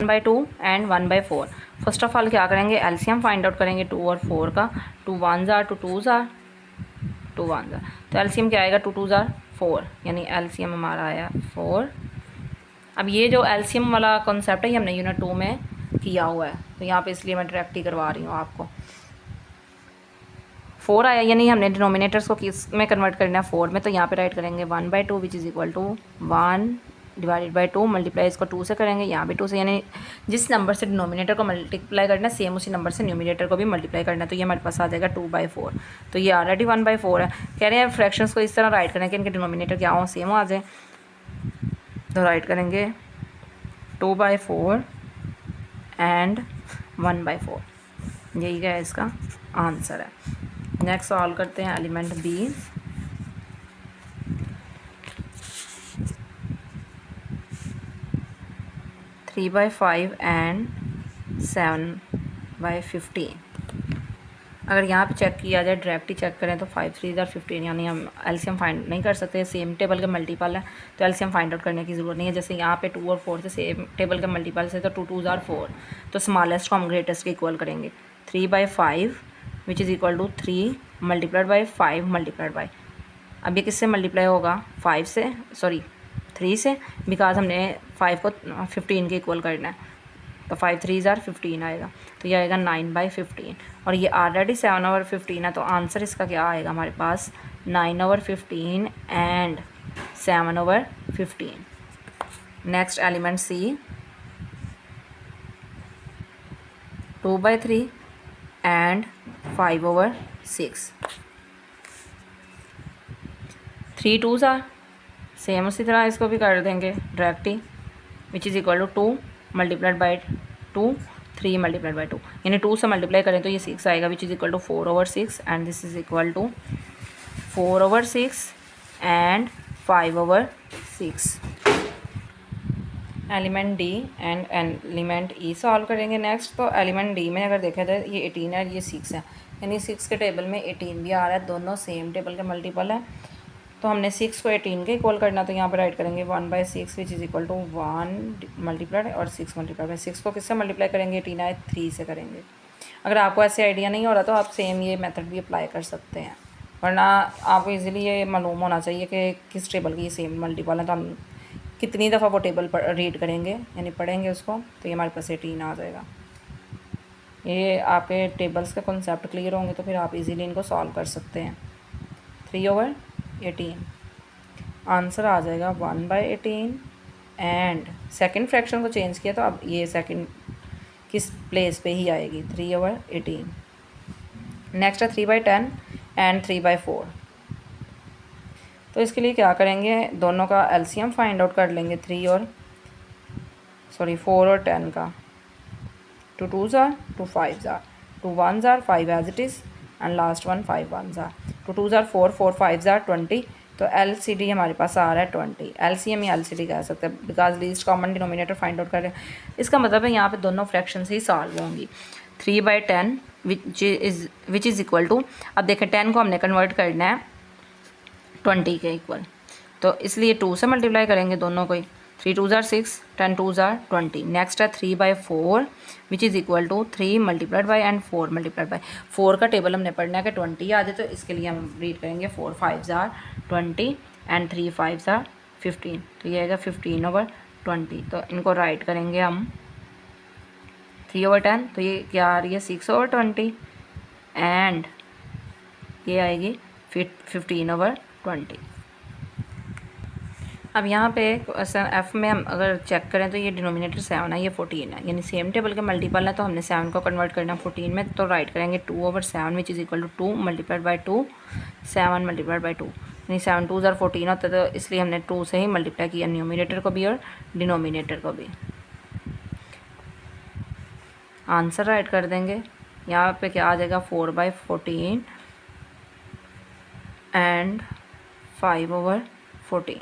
1 by 2 and 1 by 4। First of all क्या करेंगे, एलसीएम फाइंड आउट करेंगे 2 और 4 का। 2 1s are 2 2s are 2 1s are, तो एलसीएम क्या आएगा 2 2s are 4, यानी एलसीएम हमारा आया 4। अब ये जो एलसीएम वाला कॉन्सेप्ट है ये हमने यूनिट 2 में किया हुआ है, तो यहाँ पे इसलिए मैं डायरेक्ट ही करवा रही हूँ आपको। 4 आया, यानी हमने डिनोमिनेटर्स को किस में कन्वर्ट करना है 4 में, तो यहाँ पे राइट करेंगे 1 by 2 which is equal to 1 divided by 2, multiply इसको 2 से करेंगे, यहाँ भी 2 से, यानी जिस नंबर से डिनोमिनेटर को मल्टीप्लाई करना है सेम उसी नंबर से न्यूमिनेटर को भी मल्टीप्लाई करना है, तो ये हमारे पास आ जाएगा 2 बाई 4। तो ये ऑलरेडी 1 बाई 4 है। कह रहे हैं फ्रैक्शंस को इस तरह राइट करें कि इनके डिनोमिनेटर क्या हो, सेम आ जाए। तो राइट करेंगे 2 बाई 4 एंड 1 बाई 4, यही क्या है इसका आंसर है। नेक्स्ट सॉल्व करते हैं element B. Three by 5 and 7 by 15। अगर यहाँ पे चेक किया जाए, डायरेक्ट ही चेक करें तो 5 3 ज़ार 15, यानी हम एलसीएम फाइंड नहीं कर सकते, सेम टेबल के मल्टीपल है, तो एलसीएम फाइंड आउट करने की ज़रूरत नहीं है। जैसे यहाँ पे 2 और 4 से सेम टेबल के मल्टीपल से, तो 2 2 ज़ार 4, तो स्मॉलेस्ट को हम ग्रेटेस्ट के इक्वल करेंगे। 3 by 5 which is equal to 3 multiplied by 5 multiplied by, अब ये किससे मल्टीप्लाई होगा 5 से, सॉरी 3 से, बिकॉज हमने 5 को 15 के इक्वल करना है, तो 5 3 ज़ार 15 आएगा, तो ये आएगा 9 बाई 15। और ये ऑलरेडी 7 ओवर 15 है, तो आंसर इसका क्या आएगा हमारे पास 9 over 15 and 7 over 15। Next element C, 2 by 3 and 5 over 6। 3 2s are same उसी तरह इसको भी कर देंगे डायरेक्ट ही, which is equal to 2 multiplied by 2, 3 multiplied by 2, यानी 2 से मल्टीप्लाई करें तो ये 6 आएगा, which is equal to 4 over 6 and this is equal to 4 over 6 and 5 over 6। Element D and element E solve करेंगे नेक्स्ट। तो एलिमेंट डी में अगर देखा जाए ये 18 है, ये 6 है, यानी 6 के टेबल में 18 भी आ रहा है, दोनों सेम टेबल के मल्टीपल है, तो हमने 6 को 18 के इक्वल करना, तो यहाँ पर राइट करेंगे 1 by 6 which is equal to 1 multiplied और 6 मल्टीप्लाइड बाई 6 को किससे मल्टीप्लाई करेंगे 18 है 3 से करेंगे। अगर आपको ऐसे आइडिया नहीं हो रहा तो आप सेम ये मेथड भी अप्लाई कर सकते हैं, वरना आपको इजीली ये मालूम होना चाहिए कि किस टेबल की सेम मल्टीपल है, तो हम कितनी दफ़ा वो टेबल पर रीड करेंगे यानी पढ़ेंगे उसको, तो ये हमारे पास 18 आ जाएगा। ये आपके टेबल्स के कॉन्सेप्ट क्लियर होंगे तो फिर आप इजीली इनको सॉल्व कर सकते हैं। 3 ओवर 18 आंसर आ जाएगा 1 बाई 18 एंड सेकेंड फ्रैक्शन को चेंज किया तो अब ये सेकेंड किस प्लेस पे ही आएगी 3 ओवर 18। नेक्स्ट है 3 बाई 10 एंड 3 बाई 4। तो इसके लिए क्या करेंगे, दोनों का एलसीएम फाइंड आउट कर लेंगे 4 और 10 का। 2 2s are 2 5s are 2 1s are 5 as it is and last one 5 1s are 2 2s are 4 4 5s are 20। तो LCD हमारे पास आ रहा है 20, LCM या LCD कह सकते हैं because least common denominator find out कर रहे हैं। इसका मतलब है यहाँ पे दोनों फ्रैक्शन ही सॉल्व होंगी। 3 by 10 which is equal to, अब देखें 10 को हमने कन्वर्ट करना है 20 के इक्वल, तो इसलिए 2 से मल्टीप्लाई करेंगे दोनों को ही। 3 2s are 6 10 2s are 20। Next है 3 by 4 which is equal to 3 multiplied by and 4 multiplied by. 4 का टेबल हमने पढ़ना है कि 20 आ जाए, तो इसके लिए हम रीड करेंगे 4 5s are 20 and 3 5s are 15, तो ये आएगा 15 ओवर 20। तो इनको राइट करेंगे हम 3 ओवर 10, तो ये क्या आ रही है 6 ओवर 20 एंड ये आएगी 15 ओवर 20। अब यहाँ पे एफ में हम अगर चेक करें तो ये डिनोमिनेटर 7 है, ये 14 है, यानी सेम टेबल के मल्टीपल है, तो हमने 7 को कन्वर्ट करना 14 में, तो राइट करेंगे 2/7 which is equal to 2 multiplied by 2, 7 multiplied by 2, यानी 7 2 14 होता है, तो इसलिए हमने 2 से ही मल्टीप्लाई किया न्यूमिनेटर को भी और डिनोमिनेटर को भी। आंसर राइट कर देंगे, यहाँ पे क्या आ जाएगा 4/14 एंड 5/14।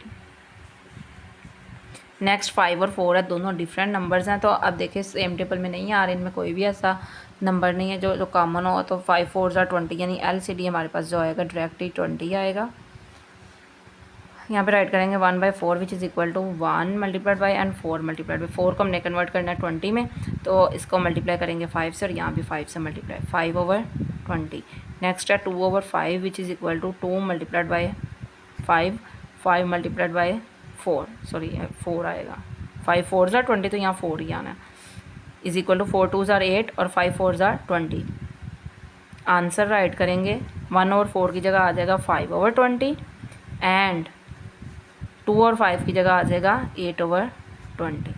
नेक्स्ट 5 और 4 है, दोनों डिफरेंट नंबर्स हैं, तो अब देखिए सेम टेबल में नहीं आ रहे, इनमें कोई भी ऐसा नंबर नहीं है जो कॉमन हो, तो 5 4 20, यानी LCD हमारे पास जो आएगा डायरेक्टली 20 आएगा। यहाँ पे राइट करेंगे 1/4 which is equal to 1 multiplied by and 4 multiplied by, 4 को हमने कन्वर्ट करना है 20 में, तो इसको मल्टीप्लाई करेंगे 5 से, और यहाँ भी 5 से मल्टीप्लाई, 5/20। नेक्स्ट है 2/5 which is equal to 2 multiplied by 5, 5 multiplied by 4, sorry 4 आएगा, 5 4 20, तो यहाँ 4 ही आना है, इज़ इक्वल टू 4 2 8 और 5 4 20। आंसर राइट करेंगे 1/4 की जगह आ जाएगा 5/20 एंड 2 और 5 की जगह आ जाएगा 8/20।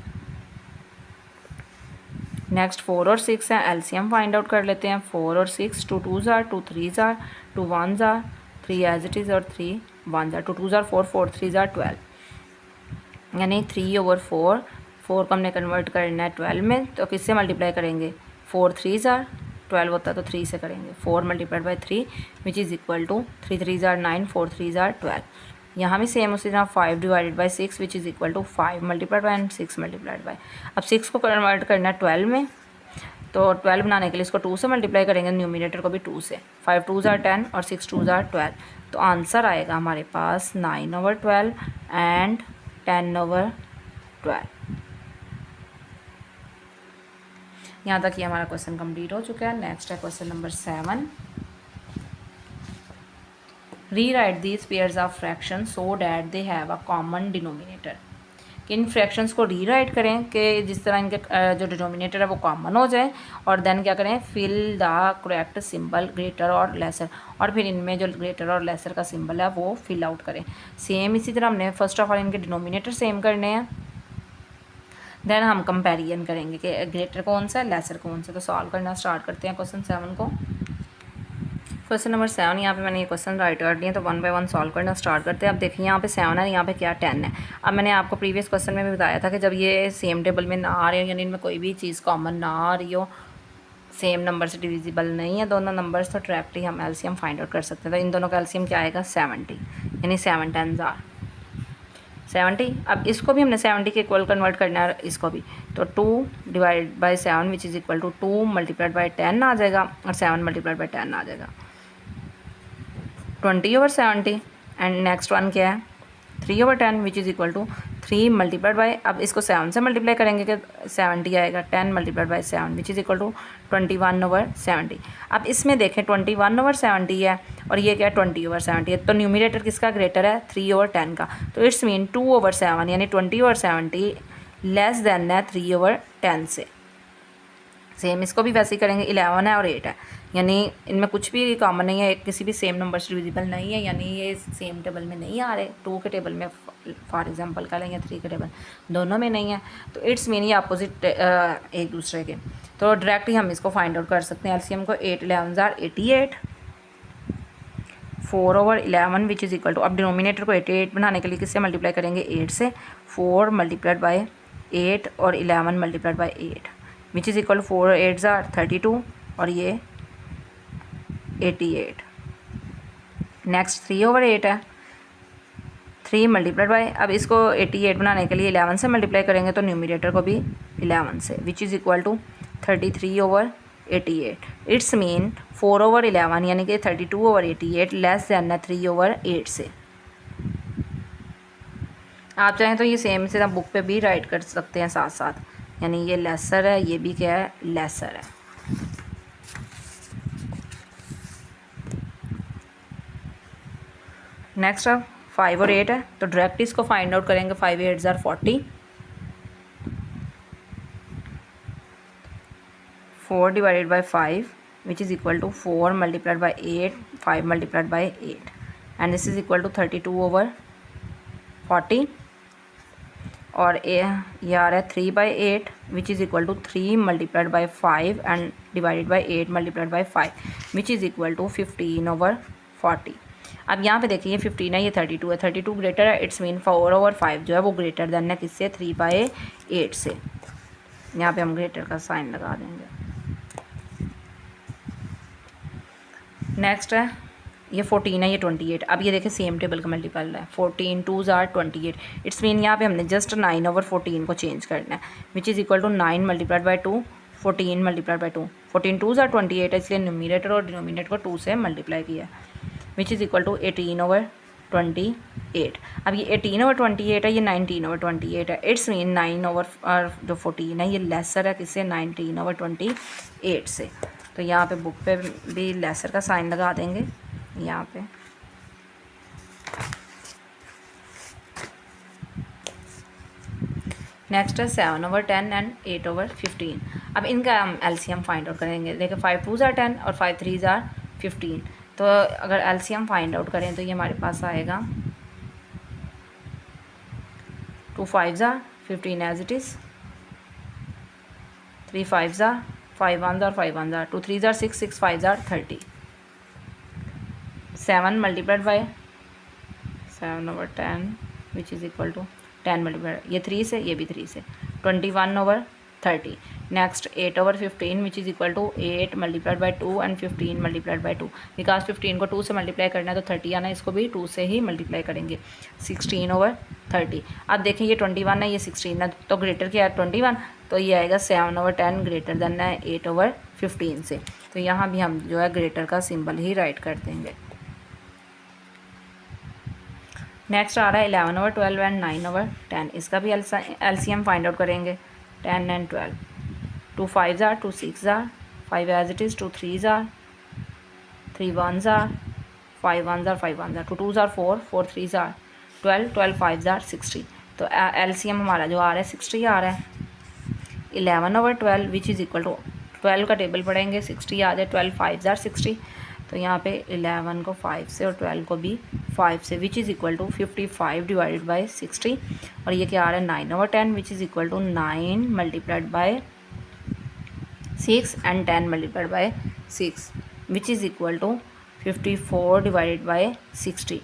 नेक्स्ट 4 और 6 है, एलसीएम फाइंड आउट कर लेते हैं। 4 और 6, 2 2s are 2 3s are 2 1s are 3 as it is और 3 1s are 2 2s are 4 4 3s are 12, यानी 3/4, 4 को हमने कन्वर्ट करना है 12 में, तो किससे मल्टीप्लाई करेंगे, 4 3s are 12 होता है तो 3 से करेंगे, 4 multiplied by 3 which is equal to 3 3s are 9, 4 3s are 12। यहाँ भी सेम उसी तरह 5 divided by 6 which is equal to 5 multiplied by and 6 multiplied by. अब 6 को कन्वर्ट करना है 12 में, तो 12 बनाने के लिए इसको 2 से मल्टीप्लाई करेंगे, न्यूमिनेटर को भी 2 से, 5 2s are 10 और 6 2s are 12, तो आंसर आएगा हमारे पास 9/12 एंड 10/12। यहाँ तक ये हमारा क्वेश्चन कंप्लीट हो चुका है। नेक्स्ट है question number 7। Rewrite these pairs of fraction so that they have a common denominator, कि इन फ्रैक्शंस को रीराइट करें कि जिस तरह इनके जो डिनोमिनेटर है वो कॉमन हो जाए, और देन क्या करें, fill the correct symbol greater और लेसर, और फिर इनमें जो ग्रेटर और लेसर का सिंबल है वो फिल आउट करें। सेम इसी तरह हमने फर्स्ट ऑफ ऑल इनके डिनोमिनेटर सेम करने हैं, देन हम कंपेरिजन करेंगे कि ग्रेटर कौन सा है, लेसर कौन सा। तो सॉल्व करना स्टार्ट करते हैं क्वेश्चन 7 को। क्वेश्चन नंबर 7, यहाँ पे मैंने ये क्वेश्चन राइट कर दिए, तो 1 बाय 1 सॉल्व करना स्टार्ट करते हैं। अब देखिए यहाँ पे 7 है, यहाँ पे क्या 10 है। अब मैंने आपको प्रीवियस क्वेश्चन में भी बताया था कि जब ये सेम टेबल में ना आ रहे हो, यानी इनमें कोई भी चीज़ कॉमन ना आ रही हो, सेम नंबर से डिविजिबल नहीं है दोनों नंबर्स, तो डायरेक्टली हम एलसीएम फाइंड आउट कर सकते हैं। तो इन दोनों का एलसीएम क्या आएगा, 70, यानी 7 10s are 70। अब इसको भी हमने 70 के इक्वल कन्वर्ट करना है, इसको भी, तो 2 divide by 7 which is equal to 2 multiplied by 10 आ जाएगा, और 7 मल्टीप्लाइड बाई 10 आ जाएगा, 20/70। एंड नेक्स्ट वन क्या है, 3/10 which is equal to 3 multiplied by, अब इसको 7 से मल्टीप्लाई करेंगे कि 70 आएगा, 10 multiplied by 7 which is equal to 21/70। अब इसमें देखें 21/70 है और ये क्या है 20/70 है, तो न्यूमिनेटर किसका ग्रेटर है, 3/10 का, तो इट्स मीन 2/7 यानी 20/70 लेस देन है 3/10 से। सेम इसको भी वैसे ही करेंगे, 11 है और 8 है, यानी इनमें कुछ भी कॉमन नहीं है, किसी भी सेम नंबर से डिविजिबल नहीं है, यानी ये सेम टेबल में नहीं आ रहे। 2 के टेबल में फॉर एग्जांपल का लेंगे, 3 के टेबल दोनों में नहीं है, तो इट्स मीन ये अपोजिट एक दूसरे के, तो डायरेक्टली हम इसको फाइंड आउट कर सकते हैं एलसीएम को। 8 11s are 88, 4/11 which is equal to, अब डिनोमिनेटर को 88 बनाने के लिए किससे मल्टीप्लाई करेंगे, 8 से, 4 मल्टीप्लाइड बाई 8 और 11 multiplied by 8 which is equal to 4 8s are 32 और ये 88। नेक्स्ट 3/8 है, 3 मल्टीप्लाइड बाई, अब इसको 88 बनाने के लिए 11 से मल्टीप्लाई करेंगे, तो न्यूमिनेटर को भी 11 से, which is equal to 33/88। It's mean 4/11 यानी कि 32/88 लेस देन 3/8 से। आप चाहें तो ये सेम से बुक पे भी राइट कर सकते हैं साथ साथ, यानी ये लेसर है, ये भी क्या है, लेसर है। नेक्स्ट अब 5 और 8 है, तो डायरेक्ट इसको फाइंड आउट करेंगे। 5 8s are 40, 4 divided by 5 which is equal to 4 multiplied by 8, 5 multiplied by 8 and this is equal to 32/40। और ये आ रहा है 3/8 which is equal to 3 multiplied by 5 and divided by 8 multiplied by 5 which is equal to 15/40। अब यहाँ पे देखिए ये 15 है, ये 32 है, 32 ग्रेटर है, इट्स मीन 4/5 जो है वो ग्रेटर देन है किससे, 3/8 से। यहाँ पे हम ग्रेटर का साइन लगा देंगे। नेक्स्ट है ये 14 है, ये 28। अब ये देखिए सेम टेबल का मल्टीपल है, 14 2s are 28। इट्स मीन यहाँ पे हमने जस्ट 9/14 को चेंज करना है which is equal to 9 multiplied by 2, 14 multiplied by 2। 14 2s are 28 है, इसलिए न्यूमरेटर और डिनोमिनेटर को 2 से मल्टीप्लाई किया विच इज़ इक्वल टू 18/28। अब ये 18/28 है, ये 19/28 है। इट्स मीन 9/14 है ये लेसर है किससे, 19/28 से। तो यहाँ पे बुक पे भी लेसर का साइन लगा देंगे यहाँ पे। नेक्स्ट है 7/10 एंड 8/15। अब इनका हम एलसीएम फाइंड आउट करेंगे। देखिए 5 2s are 10 और 5 3s are 15। तो अगर एलसीएम फाइंड आउट करें तो ये हमारे पास आएगा 2 5s are 15 as it is, 3 5s are 5 1s are 5 1s are 2 3s are 6 6 5s are 30। 7 multiplied by 7/10 which is equal to 10 multiplied, ये 3 से, ये भी 3 से, 21/30। Next 8/15 which is equal to 8 multiplied by 2 and 15 multiplied by 2। Because 15 को 2 से मल्टीप्लाई करना है तो 30 आना है, इसको भी 2 से ही मल्टीप्लाई करेंगे, 16/30। अब देखें ये 21 है, ये 16 है, तो ग्रेटर क्या है 21, तो ये आएगा 7/10 ग्रेटर देन है 8/15 से। तो यहाँ भी हम जो है ग्रेटर का सिंबल ही राइट कर देंगे। नेक्स्ट आ रहा है 11/12 एंड 9/10। इसका भी एलसीएम फाइंड आउट करेंगे। 10 and 12, 2 5s are 2 6s are 5 as it is, 2 3s are 3 1s are 5 1s are 5 1s are 2 2s are 4 4 3s are 12 12 5s are 60। तो एलसीएम हमारा जो आ रहा है 60 आ रहा है। 11/12 विच इज़ इक्वल टू 12 का टेबल पढ़ेंगे, 60 आ जाए, 12 5s are 60। तो यहाँ पे 11 को 5 से और 12 को भी 5 से which is equal to 55 divided by 60। और ये क्या आ रहा है 9/10 which is equal to 9 multiplied by 6 and 10 multiplied by 6 which is equal to 54 divided by 60।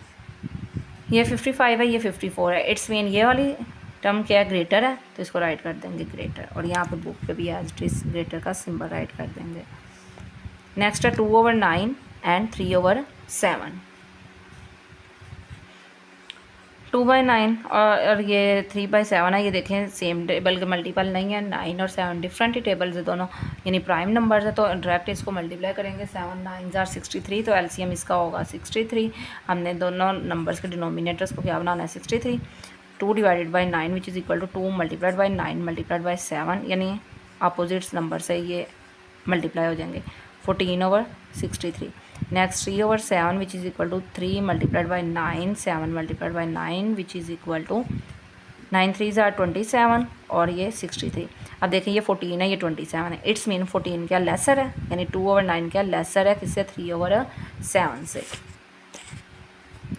ये 55 है, ये 54 है। इट्स मीन ये वाली टर्म क्या है, ग्रेटर है, तो इसको राइट कर देंगे ग्रेटर। और यहाँ पे बुक पे भी एज इट इज़ ग्रेटर का सिंबल राइट कर देंगे। नेक्स्ट है 2/9 एंड 3/7। 2/9 और ये 3/7 है। ये देखें सेम टेबल के मल्टीपल नहीं है, 9 और 7 डिफरेंट ही टेबल्स है दोनों, यानी प्राइम नंबर्स है, तो डायरेक्ट इसको मल्टीप्लाई करेंगे। 7 9s are 63, तो एलसीएम इसका होगा 63। हमने दोनों नंबर्स के डिनोमिनेटर्स को क्या बनाना है 63। 2 divided by 9 which is equal to 2 multiplied by 9 multiplied by 7, यानी अपोजिट्स नंबर से ये मल्टीप्लाई हो जाएंगे, 14/63। Next 3/7 which is equal to 3 multiplied by 9 7 multiplied by 9 which is equal to 9 3s are 27 और ये 63। अब देखिए ये 14 है, ये 27 है। इट्स मीन 14 क्या लेसर है, यानी 2/9 क्या लेसर है किससे, 3/7 से।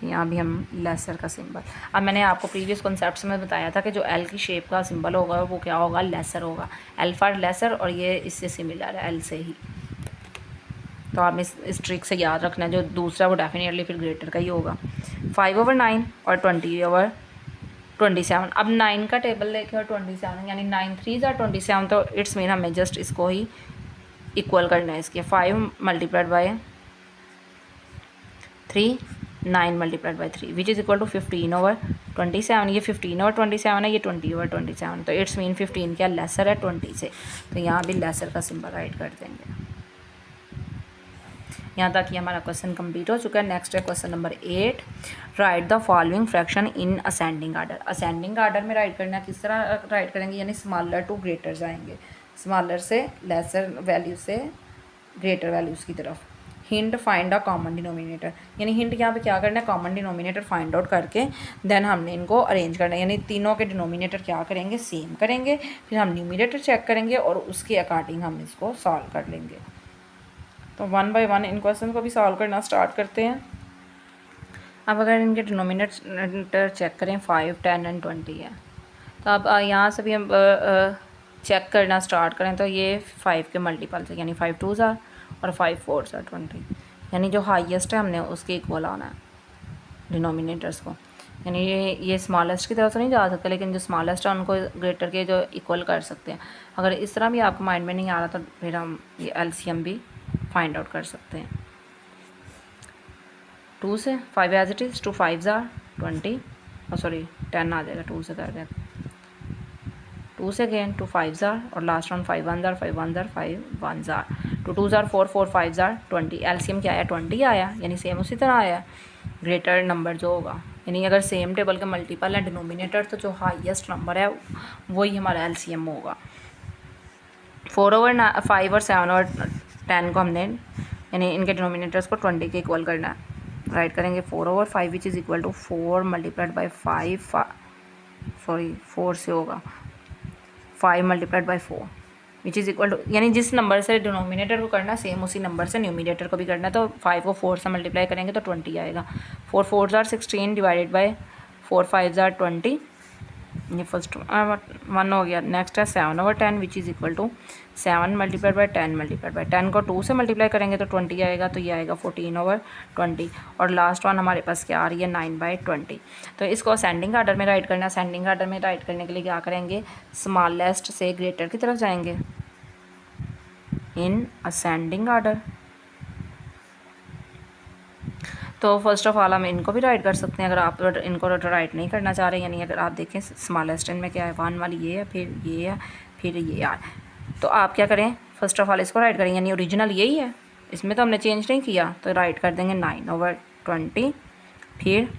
यहाँ भी हम लेसर का सिंबल। अब मैंने आपको प्रीवियस कॉन्सेप्ट्स में बताया था कि जो एल की शेप का सिंबल होगा वो क्या होगा, लेसर होगा। एल फॉर लेसर, और ये इससे सिमिलर है एल से ही। तो आप इस ट्रिक से याद रखना, जो दूसरा वो डेफिनेटली फिर ग्रेटर का ही होगा। 5/9 और 20/27। अब 9 का टेबल लेके और 27, यानी 9 3s are 27, तो इट्स मीन हमें जस्ट इसको ही इक्वल करना है इसके। 5 multiplied by 3 9 multiplied by 3 which is equal to 15/27। ये 15/27 है, ये 20/27, तो इट्स मीन 15 क्या लेसर है 20 से। तो यहाँ भी लेसर का सिंबल राइट कर देंगे। यहाँ तक ये हमारा क्वेश्चन कंप्लीट हो चुका है। नेक्स्ट है question number 8। Right the following fraction in ascending order. Ascending order में राइट करना, किस तरह राइट करेंगे, यानी स्मॉलर टू ग्रेटर जाएंगे, स्मॉलर से लेसर वैल्यू से ग्रेटर वैल्यूज़ की तरफ। Hint find a common denominator, यानी हिंट यहाँ पे क्या करना है, कॉमन डिनोमिनेटर फाइंड आउट करके देन हमने इनको अरेंज करना है, यानी तीनों के डिनोमिनेटर क्या करेंगे, सेम करेंगे, फिर हम न्यूमिनेटर चेक करेंगे और उसके अकॉर्डिंग हम इसको सॉल्व कर लेंगे। तो 1 बाय 1 इन क्वेश्चन को भी सॉल्व करना स्टार्ट करते हैं। अब अगर इनके डिनोमिनेटर चेक करें 5 10 एंड 20 है, तो अब यहाँ से भी हम चेक करना स्टार्ट करें तो ये 5 के मल्टीपल से, यानी 5 2s आर और 5 4s आर 20, यानी जो हाईएस्ट है हमने उसके इक्वल आना है डिनोमिनेटर्स को। यानी ये स्मॉलेस्ट की तरफ तो नहीं जा सकते, लेकिन जो स्मॉलेस्ट है उनको ग्रेटर के जो इक्वल कर सकते हैं। अगर इस तरह भी आपको माइंड में नहीं आ रहा तो फिर हम ये एलसीएम भी फाइंड आउट कर सकते हैं। 2 से 5 as it is, 2 5s are 20, sorry 10 आ जाएगा, 2 से कर दें, 2 से अगेन 2 5s आर और last one 5 1s are 5 1s are 5 1s are, 2 2s are 4 4 5s are 20। LCM क्या आया 20 आया, यानी सेम उसी तरह आया ग्रेटर नंबर जो होगा, यानी अगर सेम टेबल के मल्टीपल है डिनोमिनेटर तो जो हाईएस्ट नंबर है वही हमारा एलसीएम होगा। 4 ओवर 5 और 7 और 10 को हमने यानी इनके डिनोमिनेटर्स को 20 के इक्वल करना है। राइट करेंगे 4 over 5 which is equal to 4 multiplied by 5, sorry 4 से होगा 5 multiplied by 4 which is equal to, यानी जिस नंबर से डिनोमिनेटर को करना सेम उसी नंबर से न्यूमिनेटर को भी करना है। तो 5 को 4 से मल्टीप्लाई करेंगे तो 20 आएगा। 4 4s are 16 divided by 4 5s are 20, ये फर्स्ट 1 हो गया। नेक्स्ट है 7 over 10 which is equal to 7 multiplied by 10 multiplied by 10 को 2 से मल्टीप्लाई करेंगे तो 20 आएगा, तो ये आएगा 14 ओवर 20। और लास्ट वन हमारे पास क्या आ रही है 9/20। तो इसको असेंडिंग आर्डर में राइट करना है। असेंडिंग आर्डर में राइट करने के लिए क्या करेंगे, स्मॉलेस्ट से ग्रेटर की तरफ जाएंगे इन असेंडिंग आर्डर। तो फर्स्ट ऑफ ऑल हम इनको भी राइट कर सकते हैं अगर आप इनको राइट नहीं करना चाह रहे, यानी अगर आप देखें स्मॉलेस्ट में क्या है 1 वाली ये है, फिर ये है, फिर ये यार, तो आप क्या करें फर्स्ट ऑफ ऑल इसको राइट करेंगे, यानी ओरिजिनल यही है, इसमें तो हमने चेंज नहीं किया, तो राइट कर देंगे 9/20, फिर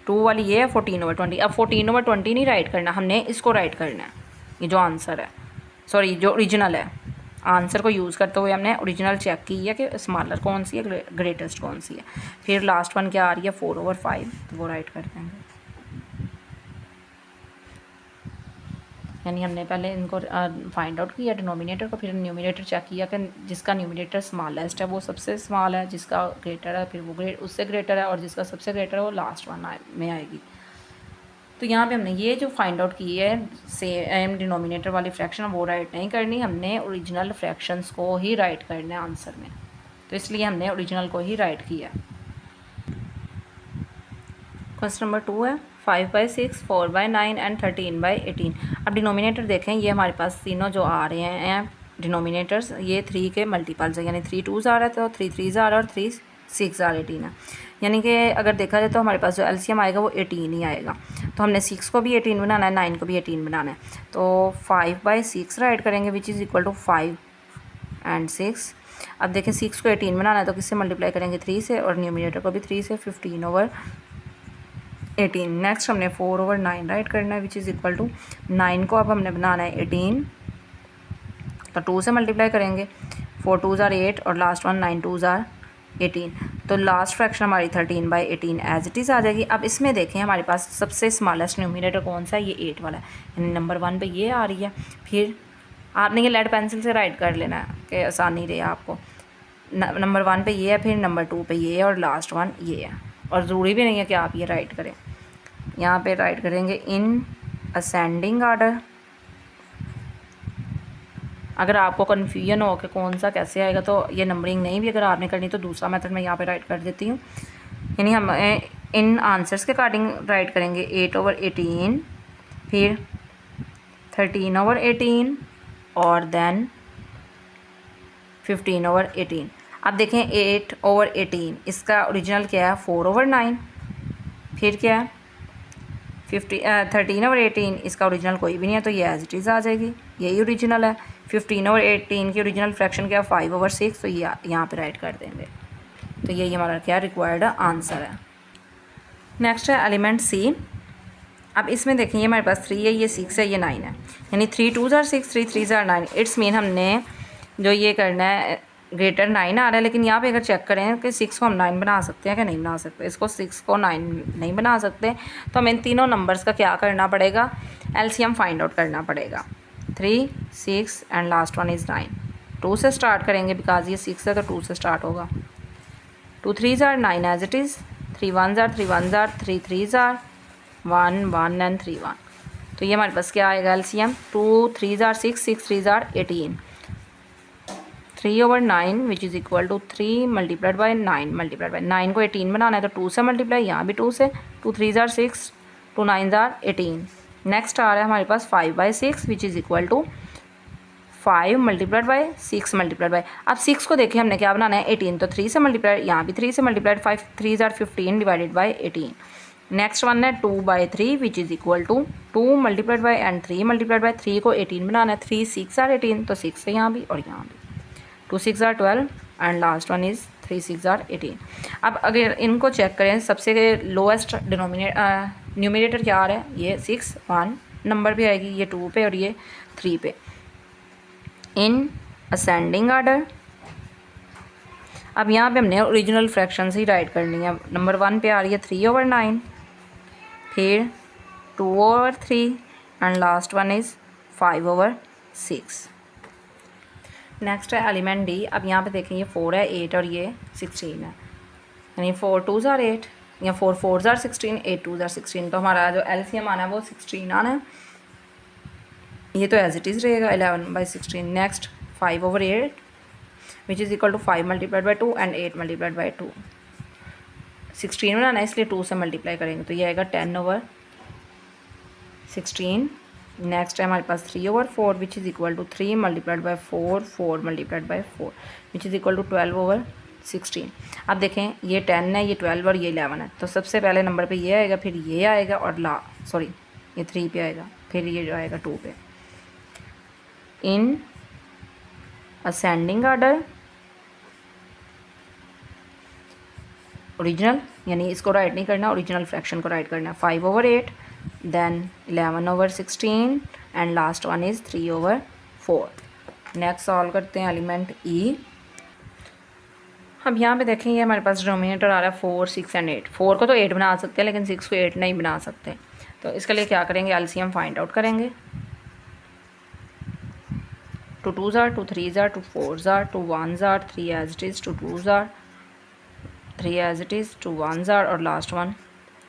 2 वाली ये है 14/20। अब 14/20 नहीं राइट करना, हमने इसको राइट करना है, ये जो आंसर है, सॉरी जो ओरिजिनल है, आंसर को यूज़ करते हुए हमने ओरिजिनल चेक की है कि स्मॉलर कौन सी है ग्रेटेस्ट कौन सी है। फिर लास्ट वन क्या आ रही है 4/5, तो वो राइट कर देंगे। यानी हमने पहले इनको फाइंड आउट किया डिनोमिनेटर को, फिर न्यूमिनेटर चेक किया कि जिसका न्यूमिनेटर स्मॉलेस्ट है वो सबसे स्मॉल है, जिसका ग्रेटर है फिर वो उससे ग्रेटर है, और जिसका सबसे ग्रेटर है वो लास्ट वन में आएगी। तो यहाँ पे हमने ये जो फाइंड आउट की है सेम डिनोमिनेटर वाली फ्रैक्शन वो राइट नहीं करनी, हमने ओरिजिनल फ्रैक्शंस को ही राइट करना है आंसर में, तो इसलिए हमने ओरिजिनल को ही राइट किया। क्वेश्चन नंबर 2 है 5/6, 4/9 एंड 13/18। अब डिनोमिनेटर देखें, ये हमारे पास तीनों जो आ रहे हैं डिनोमिनेटर्स ये 3 के मल्टीपल्स है, यानी 3 2s आ रहा है तो 3 3s आ रहा है और 3 6 आर 18 है। यानी कि अगर देखा जाए तो हमारे पास जो एलसीएम आएगा वो 18 ही आएगा। तो हमने 6 को भी 18 बनाना है, 9 को भी 18 बनाना है, तो 5/6 राइट करेंगे which is equal to 5 and 6। अब देखें 6 को 18 बनाना है तो किससे मल्टीप्लाई करेंगे 3 से, और न्यूमिनेटर को भी 3 से, 15/18। नेक्स्ट हमने 4/9 राइट करना है विच इज़ इक्वल टू 9 को अब हमने बनाना है 18, तो 2 से मल्टीप्लाई करेंगे, 4 2s आर 8 और लास्ट वन 9 2s आर 18, तो लास्ट फ्रैक्शन हमारी 13/18 एज इट इज़ आ जाएगी। अब इसमें देखें हमारे पास सबसे स्मॉलेस्ट न्यूमिनेटर कौन सा है, ये 8 वाला है, यानी नंबर 1 पे ये आ रही है। फिर आपने ये लेड पेंसिल से राइट कर लेना है कि आसानी रहे आपको। नंबर 1 पे ये है, फिर नंबर 2 पे ये है और लास्ट वन ये है, और ज़रूरी भी नहीं है कि आप ये राइट करें। यहाँ पे राइट करेंगे इन असेंडिंग आर्डर। अगर आपको कन्फ्यूजन हो कि कौन सा कैसे आएगा तो ये नंबरिंग नहीं भी अगर आपने करनी तो दूसरा मेथड मैं यहाँ पे राइट कर देती हूँ। यानी हम इन आंसर्स के अकॉर्डिंग राइट करेंगे 8/18, फिर 13/18 और देन 15/18। अब देखें 8/18 इसका ओरिजिनल क्या है 4/9, फिर क्या है 13/18 इसका ओरिजिनल कोई भी नहीं है तो ये एज इट इज़ आ जाएगी, यही ओरिजिनल है। 15/18 की ओरिजिनल फ्रैक्शन क्या है 5/6, तो ये यहाँ पे राइट कर देंगे, तो यही हमारा क्या रिक्वायर्ड आंसर है। नेक्स्ट है एलिमेंट सी। अब इसमें देखें ये हमारे पास 3 है, ये 6 है, ये 9 है, यानी 3 2s are 6, 3 3s are 9। It's mean हमने जो ये करना है ग्रेटर 9 आ रहा है, लेकिन यहाँ पे अगर चेक करें कि 6 को हम 9 बना सकते हैं कि नहीं बना सकते, इसको 6 को 9 नहीं बना सकते, तो हमें इन तीनों नंबर्स का क्या करना पड़ेगा, एलसीएम फाइंड आउट करना पड़ेगा। 3 6 एंड लास्ट वन इज़ 9। 2 से स्टार्ट करेंगे बिकॉज ये 6 है तो 2 से स्टार्ट होगा। 2 3s are 9 as it is, 3 1s are 3 1s are 3 3s are 1 1 and 3 1। तो ये हमारे पास क्या आएगा LCM, 2 3 ज़ार 6, 6 3 ज़ार 18, 3/9 which is equal to 3 multiplied by 9 multiplied by 9 को 18 बनाना है तो 2 से मल्टीप्लाई, यहाँ भी 2 से, 2 3 ज़ार 6, 2 9 ज़ार 18। नेक्स्ट आ रहा है हमारे पास 5/6 which is equal to 5 multiplied by 6 multiplied by, अब 6 को देखिए हमने क्या बनाना है 18, तो 3 से मल्टीप्लाइड, यहाँ भी 3 से मल्टीप्लाइड, 5 3 ज़ार 15 डिवाइडेड बाई 18। नेक्स्ट वन है 2/3 which is equal to 2 multiplied by and 3 multiplied by, 3 को 18 बनाना है, 3 6 ज़ार 18, तो 6 से यहाँ भी और यहाँ भी, 2 6 ज़ार 12 एंड लास्ट वन इज़ 3 6 ज़ार 18। अब अगर इनको चेक करें, सबसे लोएस्ट न्यूमिनेटर क्या आ रहा है, ये 6 1 नंबर पे आएगी, ये 2 पे और ये 3 पे, इन असेंडिंग आर्डर। अब यहाँ पे हमने ओरिजिनल फ्रैक्शन ही राइट करनी है। नंबर 1 पे आ रही है 3/9, फिर 2/3 and last one is 5/6। Next है एलिमेंट डी। अब यहाँ पे देखें ये 4 है, 8 और ये 16 है, यानी 4 2 ज़ार 8 या 4 4 ज़ार 16, 8 2 ज़ार 16, तो हमारा जो LCM आना है वो 16 आना है। ये तो एज इट इज़ रहेगा 11/16। Next 5/8 which is equal to 5 multiplied by 2 and 8 multiplied by 2, 16 बनाना है इसलिए 2 से मल्टीप्लाई करेंगे तो ये आएगा 10/16। नेक्स्ट है हमारे पास 3/4 which is equal to 3 multiplied by 4, 4 multiplied by 4 which is equal to 12/16। अब देखें ये 10 है, ये 12 और ये 11 है, तो सबसे पहले नंबर पे ये आएगा, फिर ये आएगा और ये 3 पे आएगा, फिर ये जो आएगा 2 पे। इन असेंडिंग आर्डर ओरिजिनल, यानी इसको राइट नहीं करना, ओरिजिनल फ्रैक्शन को राइट करना है, 5/8 then 11/16 and last one is 3/4। Next solve करते हैं एलिमेंट ई। अब यहाँ पे देखें ये हमारे पास डिनोमिनेटर आ रहा है 4 6 एंड 8। 4 को तो 8 बना सकते हैं लेकिन 6 को 8 नहीं बना सकते, तो इसके लिए क्या करेंगे, LCM फाइंड आउट करेंगे। 2 2 ज़ार 2 3 ज़ार 2 4 ज़ार 2 1 ज़ार 3 एज इट इज़ 2 2 ज़ार 3 एज इट इज़ 2 1 ज़ार और लास्ट वन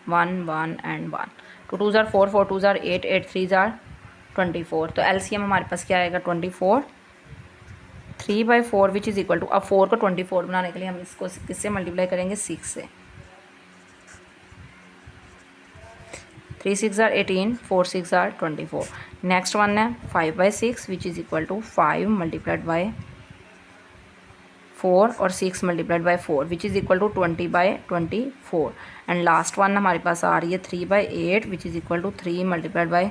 1 1 एंड 1, 2 2 ज़ार 4 4 2 ज़ार 8 8 3 ज़ार 24, तो LCM हमारे पास क्या आएगा 24। 3/4 विच इज़ इक्वल टू, अब 4 को 24 बनाने के लिए हम इसको किससे मल्टीप्लाई करेंगे, 6 से, 3 6 ज़ार 18, 4 6 ज़ार 24। नेक्स्ट वन है 5/6 which is equal to 5 multiplied by 4 और 6 multiplied by 4 which is equal to 20/24 and last one हमारे पास आ रही है 3/8 which is equal to 3 multiplied by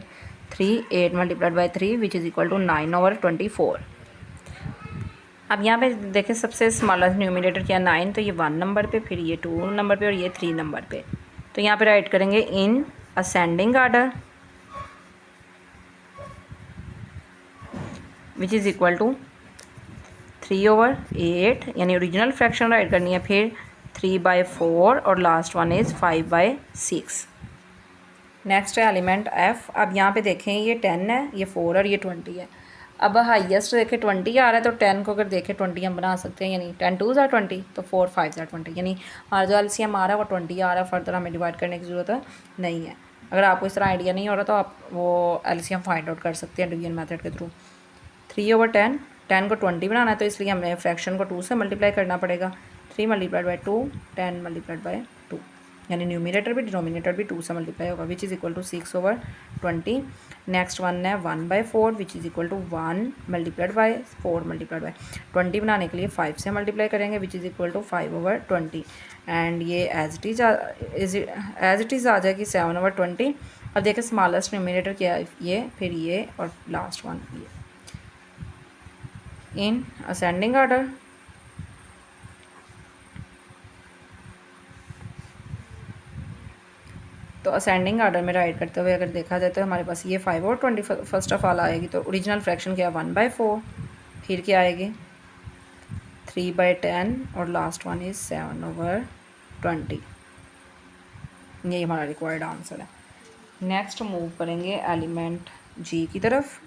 3, 8 multiplied by 3 which is equal to 9/24। अब यहाँ पे देखें सबसे स्मॉलेस्ट न्यूमिनेटर क्या 9, तो ये 1 नंबर पे, फिर ये 2 नंबर पे और ये 3 नंबर पे, तो यहाँ पे राइट करेंगे in ascending order which is equal to 3/8, यानी ओरिजिनल फ्रैक्शन राइट करनी है, फिर 3/4 और लास्ट वन इज़ 5/6। नेक्स्ट है एलिमेंट एफ। अब यहाँ पे देखें ये 10 है, ये 4 और ये 20 है। अब हाईएस्ट देखें 20 आ रहा है, तो 10 को अगर देखें 20 हम बना सकते हैं, यानी 10 2 ज़ार 20, तो 4 5 ज़ार 20, यानी हमारा जो LCM आ रहा है वो 20 आ रहा है, फर्दर हमें डिवाइड करने की ज़रूरत नहीं है। अगर आपको इस तरह आइडिया नहीं हो रहा तो आप वो LCM फाइंड आउट कर सकते हैं डिवीजन मेथड के थ्रू। 3/10, 10 को 20 बनाना है तो इसलिए हमें फ्रैक्शन को 2 से मल्टीप्लाई करना पड़ेगा, 3 मल्टीप्लाइड बाई 2, 10 मल्टीप्लाइड बाई 2, यानी न्यूमिनेटर भी डिनोमिनेटर भी 2 से मल्टीप्लाई होगा which is equal to 6/20। Next one है 1/4 which is equal to 1 multiplied by 4 multiplied by 20 बनाने के लिए 5 से मल्टीप्लाई करेंगे which is equal to 5/20 and ये एज इट इज़ आ जाएगी 7/20। अब देखें स्मॉलेस्ट न्यूमिनेटर क्या है, ये, फिर ये और लास्ट वन ये। इन असेंडिंग आर्डर तो असेंडिंग आर्डर में राइट करते हुए अगर देखा जाए तो हमारे पास ये 5/20 फर्स्ट ऑफ ऑल आएगी, तो ओरिजिनल फ्रैक्शन क्या 1/4, फिर क्या आएगी 3/10 और लास्ट वन इज़ 7/20। यही हमारा रिक्वायर्ड आंसर है। नेक्स्ट मूव करेंगे एलिमेंट जी की तरफ।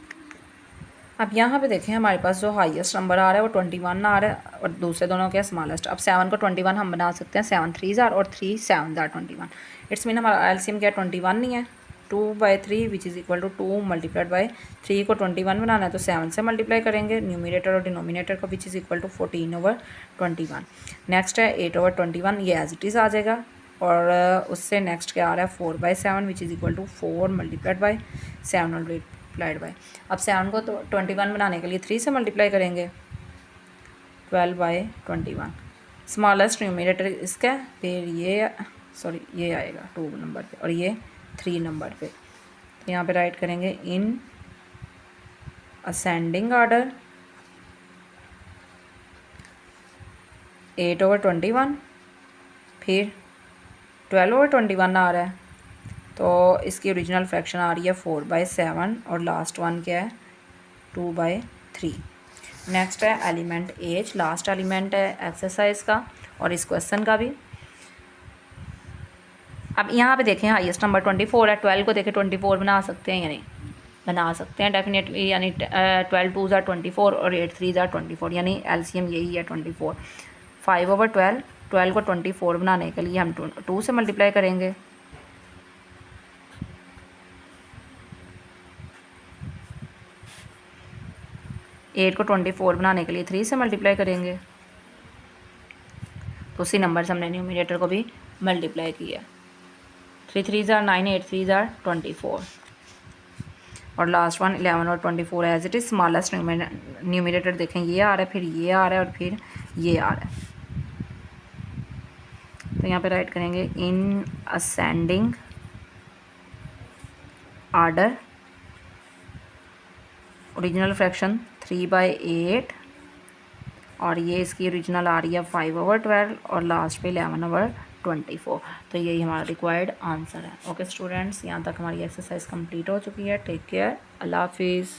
अब यहाँ पे देखें हमारे पास जो हाईएस्ट नंबर आ रहा है वो 21 आ रहा है और दूसरे दोनों क्या स्मॉलेस्ट। अब 7 को 21 हम बना सकते हैं, 7 3 ज़ार और 3 7 ज़ार 21, इट्स मीन हमारा LCM क्या 21 नहीं है, 2/3 which is equal to 2 multiplied by 3 को 21 बनाना है तो 7 से मल्टीप्लाई करेंगे न्यूमिनेटर और डिनोमिनेटर को, which is equal to 14/21। Next है 8/21, ये एज इट इज़ आ जाएगा। और उससे नेक्स्ट क्या आ रहा है 4/7 which is equal to 4 multiplied by 7 multiplied by, अब 7 को तो 21 बनाने के लिए 3 से मल्टीप्लाई करेंगे, 12/21। स्मॉलेस्ट न्यूमिनेटर इसका, फिर ये सॉरी ये आएगा 2 नंबर पे और ये 3 नंबर पे। तो यहाँ पे राइट करेंगे इन असेंडिंग ऑर्डर 8/21, फिर 12/21 आ रहा है तो इसकी ओरिजिनल फ्रैक्शन आ रही है 4/7 और लास्ट वन क्या है 2/3। नेक्स्ट है एलिमेंट एच, लास्ट एलिमेंट है एक्सरसाइज का और इस क्वेश्चन का भी। अब यहाँ पे देखें हाईएस्ट नंबर 24 है, 12 को देखें 24 बना सकते हैं या नहीं, बना सकते हैं डेफिनेटली, यानी 12 2 ज़ा 24 और 8 3 ज़ा 24, यानी एलसीएम यही है 24। 5/12, 12 को 24 बनाने के लिए हम 2 से मल्टीप्लाई करेंगे, एट को 24 बनाने के लिए 3 से मल्टीप्लाई करेंगे, तो उसी नंबर से हमने न्यूमिनेटर को भी मल्टीप्लाई किया। 3 3 ज़ा 9, 8 3 ज़ा 24 और लास्ट वन 11 और 24 as it is. Smallest numerator देखें ये आ रहा है, फिर ये आ रहा है और फिर ये आ रहा है। तो यहाँ पे राइट करेंगे in ascending order original fraction 3/8 और ये इसकी ओरिजिनल आ रही है 5/12 और लास्ट पे 11/24। तो यही हमारा रिक्वायर्ड आंसर है। ओके स्टूडेंट्स, यहाँ तक हमारी एक्सरसाइज कंप्लीट हो चुकी है। टेक केयर, अल्लाह हाफिज़।